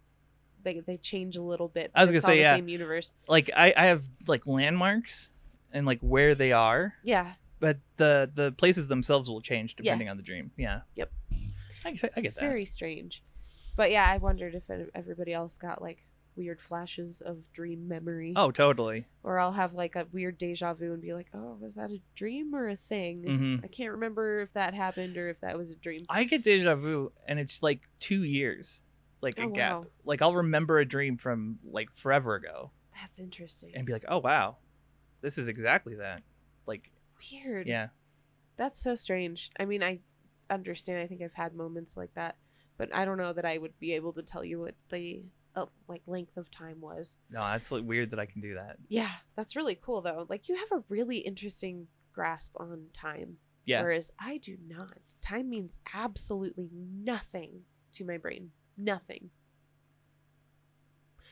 they change a little bit. I was gonna say, the same universe. Like I have like landmarks and like where they are. Yeah. But the places themselves will change depending on the dream. Yeah. Yep. I get that. Very strange. But yeah, I wondered if everybody else got like weird flashes of dream memory. Oh, totally. Or I'll have like a weird deja vu and be like, oh, was that a dream or a thing? I can't remember if that happened or if that was a dream. I get deja vu and it's like 2 years, like a gap. Wow. Like I'll remember a dream from like forever ago. That's interesting. And be like, oh, wow, this is exactly that. Like weird. Yeah. That's so strange. I mean, I understand. I think I've had moments like that, but I don't know that I would be able to tell you what the like length of time was. No, that's like weird that I can do that. Yeah, that's really cool though. Like you have a really interesting grasp on time. Yeah. Whereas I do not. Time means absolutely nothing to my brain. Nothing.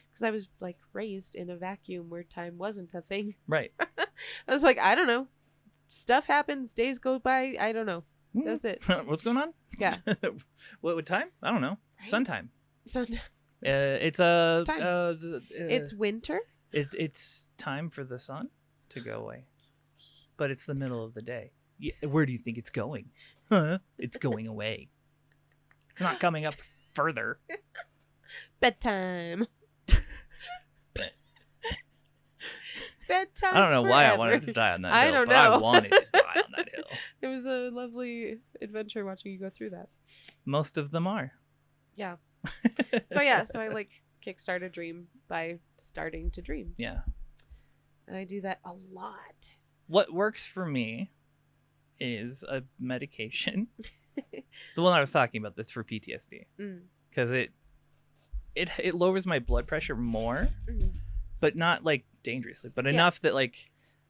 Because I was like raised in a vacuum where time wasn't a thing. Right. I was like, I don't know. Stuff happens, days go by, I don't know. That's it. What's going on? Yeah. What time? I don't know. Right? Suntime. It's it's winter. It's time for the sun to go away, but it's the middle of the day. Where do you think it's going? Huh? It's going away. It's not coming up further. Bedtime. Bedtime. I don't know forever. why I wanted to die on that hill. I don't know. I wanted to die on that hill. It was a lovely adventure watching you go through that. Most of them are. Yeah. But yeah, so I like kickstart a dream by starting to dream. Yeah. And I do that a lot. What works for me is a medication. The one I was talking about that's for PTSD. Because it lowers my blood pressure more, but not like dangerously, but enough that like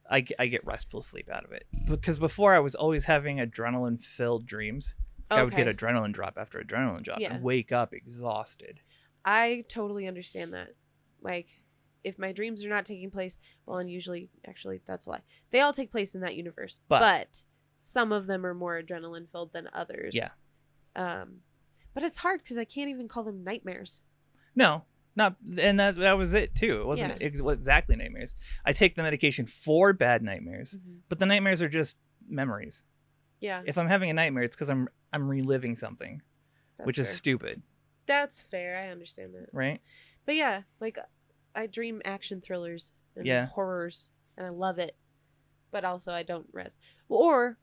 I get restful sleep out of it. Because before I was always having adrenaline filled dreams I would get adrenaline drop after adrenaline drop and wake up exhausted. I totally understand that. Like, if my dreams are not taking place, well, and usually, actually, that's a lie. They all take place in that universe. But some of them are more adrenaline filled than others. Yeah. But it's hard because I can't even call them nightmares. No, not, and that was it too. It wasn't exactly nightmares. I take the medication for bad nightmares, but the nightmares are just memories. Yeah. If I'm having a nightmare, it's because I'm reliving something, which is stupid. That's fair. I understand that. Right. But yeah, like I dream action thrillers and horrors, and I love it. But also I don't rest. Or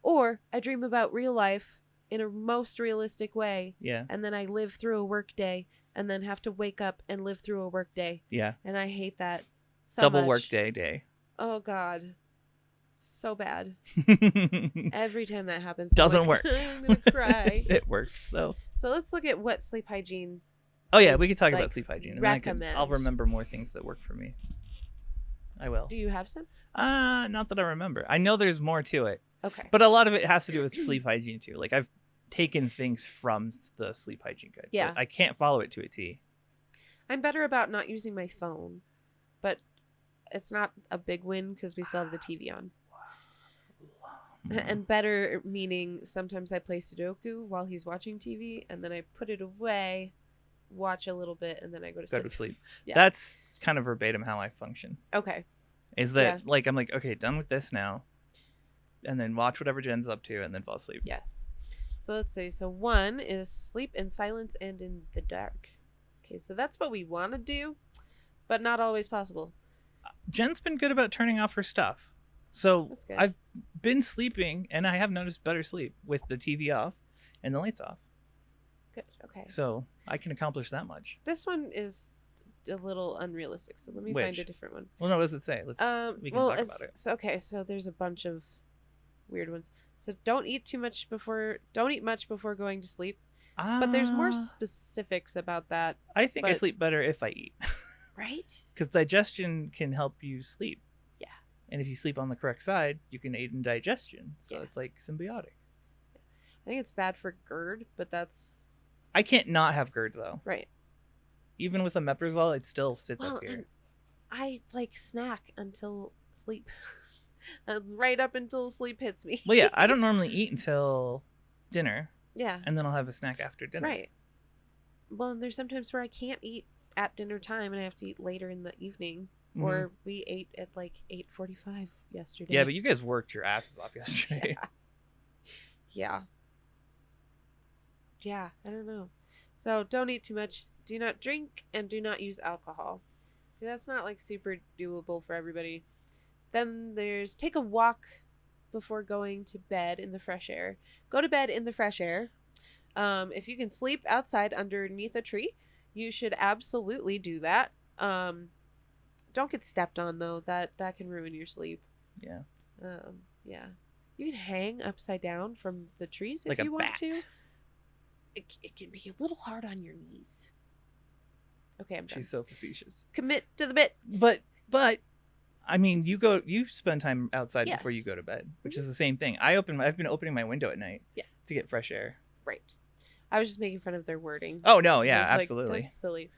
I dream about real life in a most realistic way. Yeah. And then I live through a work day and then have to wake up and live through a work day. Yeah. And I hate that so Double much. work day. Oh God. So bad. Every time that happens. Doesn't work. I'm going to cry. It works though. So let's look at what sleep hygiene. Oh yeah, we could talk about sleep hygiene. And then I'll remember more things that work for me. I will. Do you have some? Not that I remember. I know there's more to it. Okay. But a lot of it has to do with sleep hygiene too. Like I've taken things from the sleep hygiene guide. Yeah. But I can't follow it to a T. I'm better about not using my phone, but it's not a big win because we still have the TV on. And better meaning sometimes I play Sudoku while he's watching TV, and then I put it away, watch a little bit, and then I go to sleep. Yeah. That's kind of verbatim how I function. Okay. Is that like I'm like, okay, done with this now, and then watch whatever Jen's up to, and then fall asleep. Yes. So let's see. So 1 is sleep in silence and in the dark. Okay, so that's what we want to do, but not always possible. Jen's been good about turning off her stuff. So I've been sleeping, and I have noticed better sleep with the TV off and the lights off. Good. Okay. So I can accomplish that much. This one is a little unrealistic, so let me find a different one. Well, no, what does it say? We can talk about it. So there's a bunch of weird ones. So don't eat much before going to sleep. But there's more specifics about that. I think I sleep better if I eat. Right? Because digestion can help you sleep. Yeah. And if you sleep on the correct side, you can aid in digestion. So it's like symbiotic. I think it's bad for GERD, but that's... I can't not have GERD, though. Right. Even with omeprazole, it still sits up here. I snack until sleep. Right up until sleep hits me. Well, yeah, I don't normally eat until dinner. Yeah. And then I'll have a snack after dinner. Right. Well, and there's sometimes where I can't eat at dinner time and I have to eat later in the evening. Mm-hmm. Or we ate at like 8:45 yesterday. Yeah, but you guys worked your asses off yesterday. Yeah. I don't know. So don't eat too much. Do not drink and do not use alcohol. See, that's not like super doable for everybody. Then there's take a walk before going to bed in the fresh air. Go to bed in the fresh air. If you can sleep outside underneath a tree, you should absolutely do that. Don't get stepped on though. That can ruin your sleep. Yeah. Yeah. You can hang upside down from the trees like if you want bat. to. It can be a little hard on your knees. Okay, I'm done. She's so facetious. Commit to the bit. But I mean, you spend time outside before you go to bed, which is the same thing. I've been opening my window at night to get fresh air. Right. I was just making fun of their wording. Oh no, yeah, absolutely. That's silly.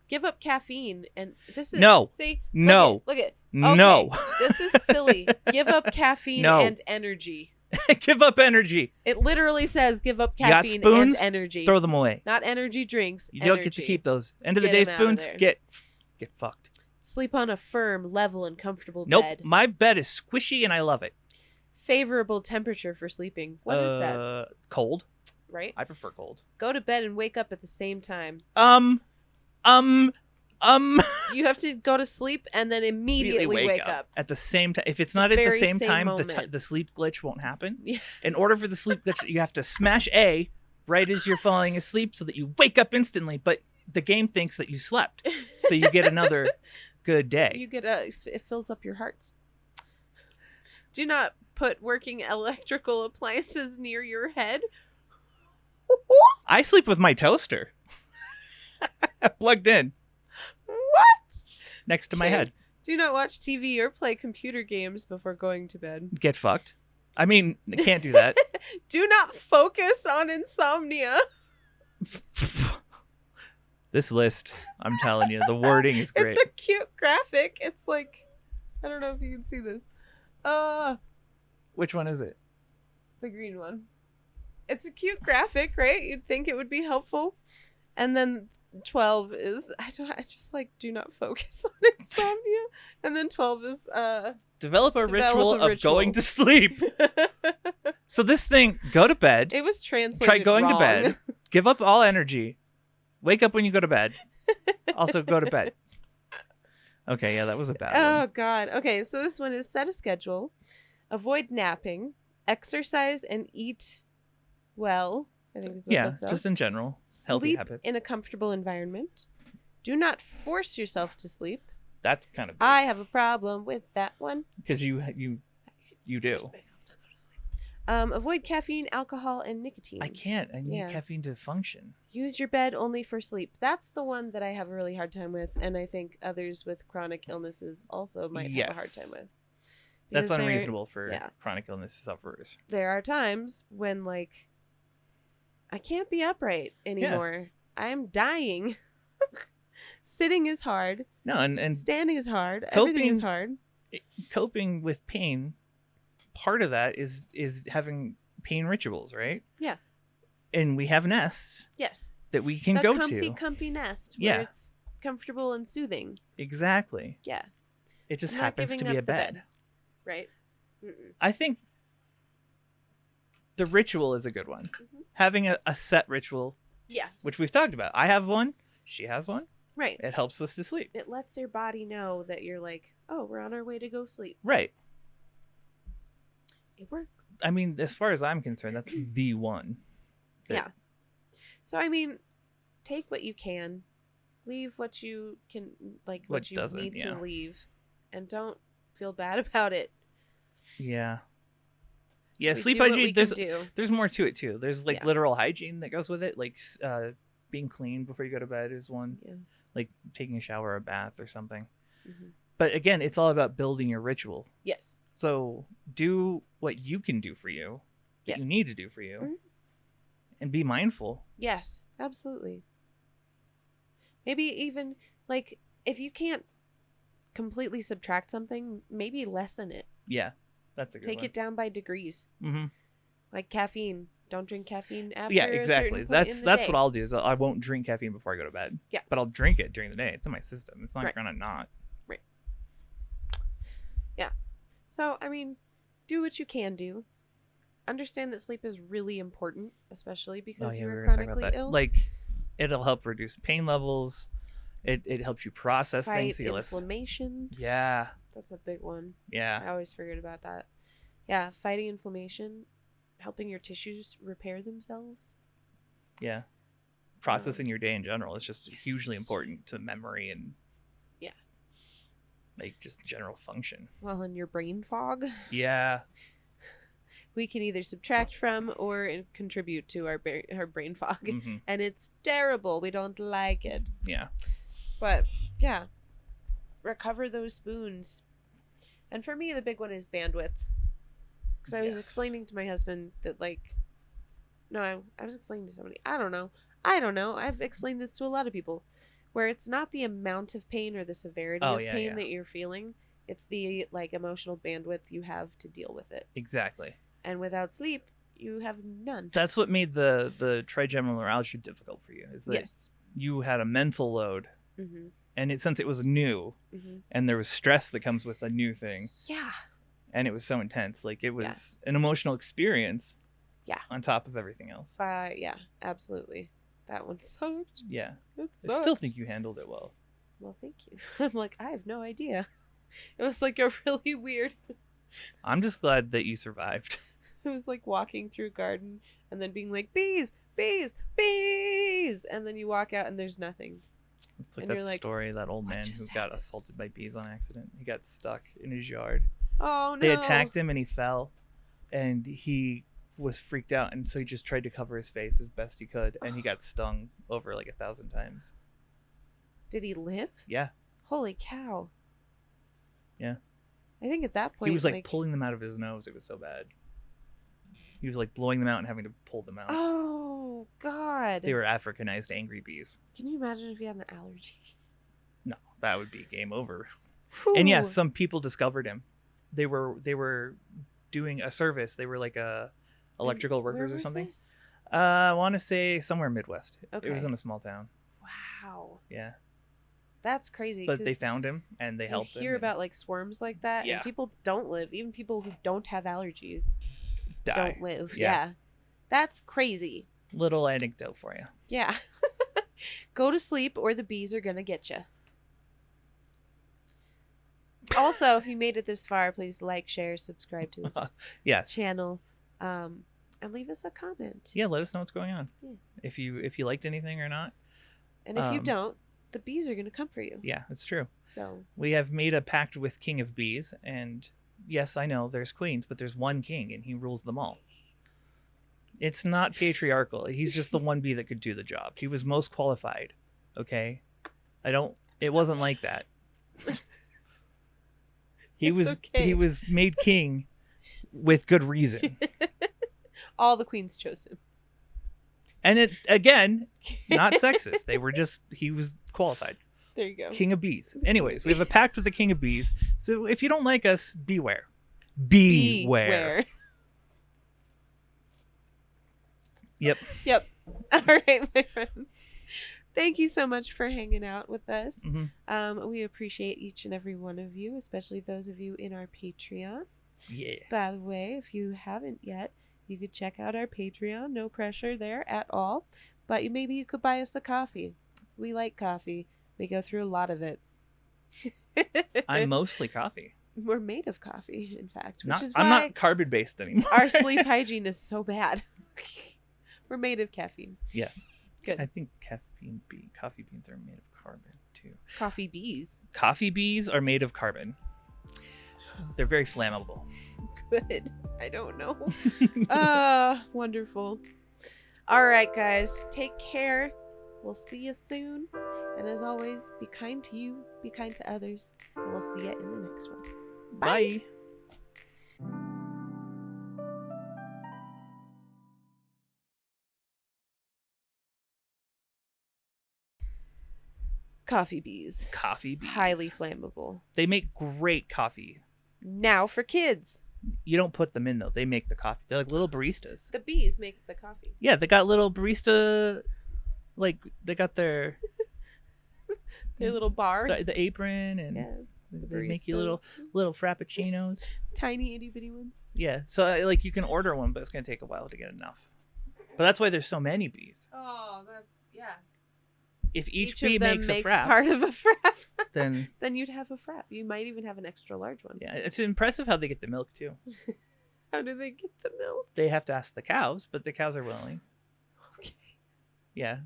Give up caffeine, and this is no. See, no, look at okay, no. This is silly. Give up caffeine and energy. Give up energy. It literally says give up caffeine you got spoons? and energy. Throw them away. Not energy drinks. You don't get to keep those. End of the day, spoons get fucked. Sleep on a firm, level, and comfortable bed. Nope, my bed is squishy and I love it. Favorable temperature for sleeping. What is that? Cold. Right? I prefer cold. Go to bed and wake up at the same time. You have to go to sleep and then immediately wake up. At the same time. If it's not at the same time, the sleep glitch won't happen. Yeah. In order for the sleep glitch, you have to smash A right as you're falling asleep so that you wake up instantly. But the game thinks that you slept. So you get another good day. You get it fills up your hearts. Do not put working electrical appliances near your head. I sleep with my toaster. Plugged in. What? Next to my head. Do not watch TV or play computer games before going to bed. Get fucked. I mean, I can't do that. Do not focus on insomnia. This list, I'm telling you, the wording is great. It's a cute graphic. It's like, I don't know if you can see this. Which one is it? The green one. It's a cute graphic, right? You'd think it would be helpful. And then 12 is, I just like, do not focus on insomnia. And then 12 is, develop a ritual of going to sleep. So this thing, go to bed. It was translated Try going wrong. to bed. Give up all energy. Wake up when you go to bed. Also go to bed. Okay, yeah, that was a bad one. Oh, God. Okay, so this one is set a schedule. Avoid napping. Exercise and eat well. I think is what that's just in general. Healthy Sleep habits. in a comfortable environment. Do not force yourself to sleep. That's kind of big. I have a problem with that one. Because you do. Avoid caffeine, alcohol, and nicotine. I can't. I need caffeine to function. Use your bed only for sleep. That's the one that I have a really hard time with, and I think others with chronic illnesses also might have a hard time with. That's unreasonable for chronic illness sufferers. There are times when, like, I can't be upright anymore. Yeah. I'm dying. Sitting is hard. No, and standing is hard. Everything is hard. Coping with pain, part of that is having pain rituals, right? Yeah. And we have nests. Yes. That we can go to. Comfy nest where it's comfortable and soothing. Exactly. Yeah. It just happens to be a bed. Right. I think the ritual is a good one. Mm-hmm. Having a set ritual. Yes. Which we've talked about. I have one. She has one. Right. It helps us to sleep. It lets your body know that you're like, oh, we're on our way to go sleep. Right. It works. I mean, as far as I'm concerned, that's the one. Yeah. So, I mean, take what you can. Leave what you can, like, what you need to leave. And don't feel bad about it. Yeah. Yeah, sleep hygiene, there's more to it, too. There's, like, literal hygiene that goes with it. Like, being clean before you go to bed is one. Yeah. Like, taking a shower or a bath or something. Mm-hmm. But, again, it's all about building your ritual. Yes. So, do what you can do for you, that you need to do for you, mm-hmm. and be mindful. Yes, absolutely. Maybe even, like, if you can't completely subtract something, maybe lessen it. Yeah, that's a good one. Take it down by degrees. Mm-hmm. Like caffeine. Don't drink caffeine after exactly. a certain point That's in the day. What I'll do is I won't drink caffeine before I go to bed. Yeah. But I'll drink it during the day. It's in my system. It's not gonna not. Right. Yeah. So, I mean, do what you can do. Understand that sleep is really important, especially because you're chronically ill. Like, it'll help reduce pain levels. It helps you process things. Inflammation. Yeah. That's a big one. Yeah. I always forget about that. Yeah, fighting inflammation, helping your tissues repair themselves. Yeah. Processing your day in general is just hugely important to memory and like just general function. Well, in your brain fog. Yeah. We can either subtract from or contribute to our brain fog. Mm-hmm. And it's terrible. We don't like it. Yeah. But, yeah. Recover those spoons. And for me, the big one is bandwidth. Because I was explaining to my husband that, like... No, I was explaining to somebody. I don't know. I've explained this to a lot of people. Where it's not the amount of pain or the severity of pain that you're feeling. It's the, like, emotional bandwidth you have to deal with it. Exactly. And without sleep, you have none. That's what made the trigeminal neuralgia difficult for you. Is that you had a mental load. Mm-hmm. And since it was new, mm-hmm. and there was stress that comes with a new thing. Yeah. And it was so intense. Like, it was an emotional experience. Yeah. On top of everything else. Yeah, absolutely. That one sucked. Yeah. I still think you handled it well. Well, thank you. I'm like, I have no idea. It was like a really weird... I'm just glad that you survived. It was like walking through a garden and then being like, bees, bees, bees. And then you walk out and there's nothing. It's like that story, that old man who got assaulted by bees on accident. He got stuck in his yard. Oh, no. They attacked him and he fell. And he was freaked out. And so he just tried to cover his face as best he could. And he got stung over like 1,000 times. Did he live? Yeah. Holy cow. Yeah. I think at that point... He was like pulling them out of his nose. It was so bad. He was like blowing them out and having to pull them out. Oh, God. They were Africanized angry bees. Can you imagine if you had an allergy? No, that would be game over. Whew. And yeah, some people discovered him. They were doing a service. They were like electrical workers Where or something. was this? I want to say somewhere Midwest. Okay. It was in a small town. Wow. Yeah. That's crazy. But they found him and they helped him. You hear about like swarms like that, Yeah. and people don't live. Even people who don't have allergies die. don't live. Yeah. Yeah. That's crazy. Little anecdote for you. Yeah. Go to sleep or the bees are going to get you. Also, if you made it this far, please like, share, subscribe to this Yes. channel, and leave us a comment. Yeah, let us know what's going on. Yeah. If you liked anything or not. And if you don't, the bees are going to come for you. Yeah, it's true. So we have made a pact with King of Bees, and yes, I know there's queens, but there's one king and he rules them all. It's not patriarchal. He's just the one bee that could do the job. He was most qualified. Okay? It wasn't like that. He was made king with good reason. all the queens chose him. And it, again, not sexist. He was qualified. There you go. King of Bees. Anyways, we have a pact with the King of Bees. So if you don't like us, beware. Beware. Yep. All right, my friends. Thank you so much for hanging out with us. Mm-hmm. We appreciate each and every one of you, especially those of you in our Patreon. Yeah. By the way, if you haven't yet, you could check out our Patreon. No pressure there at all. But maybe you could buy us a coffee. We like coffee. We go through a lot of it. I'm mostly coffee. We're made of coffee, in fact. I'm not carbon-based anymore. Our sleep hygiene is so bad. We're made of caffeine. Yes. Good. I think coffee beans are made of carbon, too. Coffee bees. Coffee bees are made of carbon. They're very flammable. Good. I don't know. Wonderful. All right, guys. Take care. We'll see you soon. And as always, be kind to you, be kind to others, and we'll see you in the next one. Bye. Coffee bees. Coffee bees. Highly flammable. They make great coffee. Now for kids. You don't put them in, though. They make the coffee. They're like little baristas. The bees make the coffee. Yeah, they got little barista, like, they got their little bar. The apron, and yeah, they make you little frappuccinos. Tiny itty bitty ones. Yeah, so like you can order one, but it's going to take a while to get enough. But that's why there's so many bees. Oh, yeah. If each bee makes a frap, part of a frap, then you'd have a frap. You might even have an extra large one. Yeah, it's impressive how they get the milk too. How do they get the milk? They have to ask the cows, but the cows are willing. Okay. Yeah.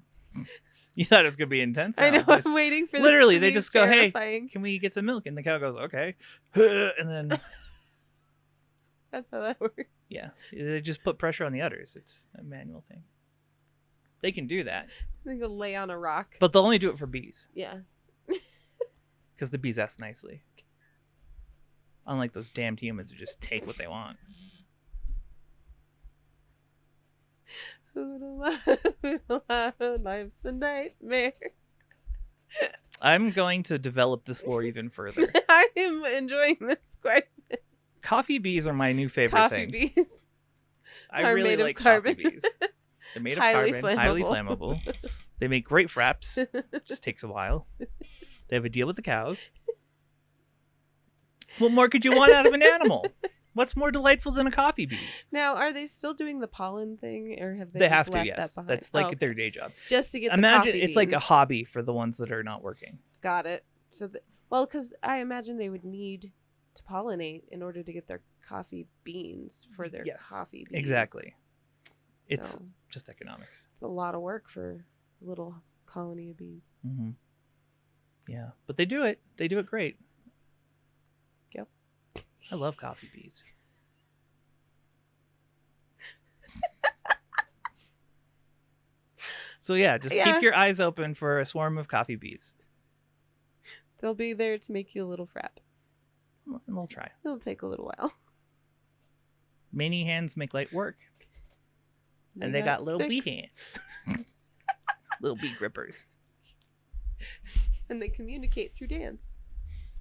You thought it was gonna be intense. I know. I'm waiting for literally. This They to be just go, terrifying. "Hey, can we get some milk?" And the cow goes, "Okay," and then that's how that works. Yeah, they just put pressure on the udders. It's a manual thing. They can do that. They go lay on a rock. But they'll only do it for bees. Yeah. Because the bees ask nicely. Unlike those damned humans who just take what they want. Life's a nightmare. I'm going to develop this lore even further. I am enjoying this quite a bit. Coffee bees are my new favorite thing. Coffee bees. I really like coffee bees. They're made of carbon, highly flammable. They make great fraps. Just takes a while. They have a deal with the cows. What more could you want out of an animal? What's more delightful than a coffee bee? Now, are they still doing the pollen thing, or have they? They just have to. left Yes, that behind? that's like their day job. Just to get. Imagine the it's like a beans. hobby for the ones that are not working. Got it. So, well, because I imagine they would need to pollinate in order to get their coffee beans for their coffee bees. Exactly. So, it's just economics. It's a lot of work for a little colony of bees. Mm-hmm. Yeah, but they do it. They do it great. Yep. I love coffee bees. So yeah, just keep your eyes open for a swarm of coffee bees. They'll be there to make you a little frap. And they'll try. It'll take a little while. Many hands make light work. And they got little bee 6. hands. Little bee grippers. And they communicate through dance.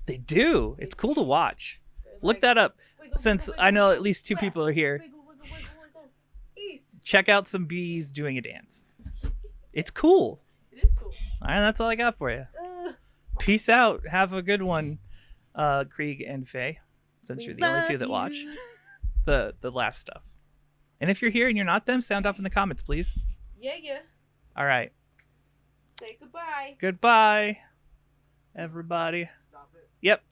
They do. It's cool to watch. They're Look like, that up. wiggle, Since wiggle, I know wiggle, at least 2 west, people are here. wiggle, wiggle, wiggle, wiggle, east. Check out some bees doing a dance. It's cool. It is cool. All right, that's all I got for you. Peace out. Have a good one, Krieg and Faye, since you're the only 2 that watch the last stuff. And if you're here and you're not them, sound off in the comments, please. Yeah. All right. Say goodbye. Goodbye, everybody. Stop it. Yep.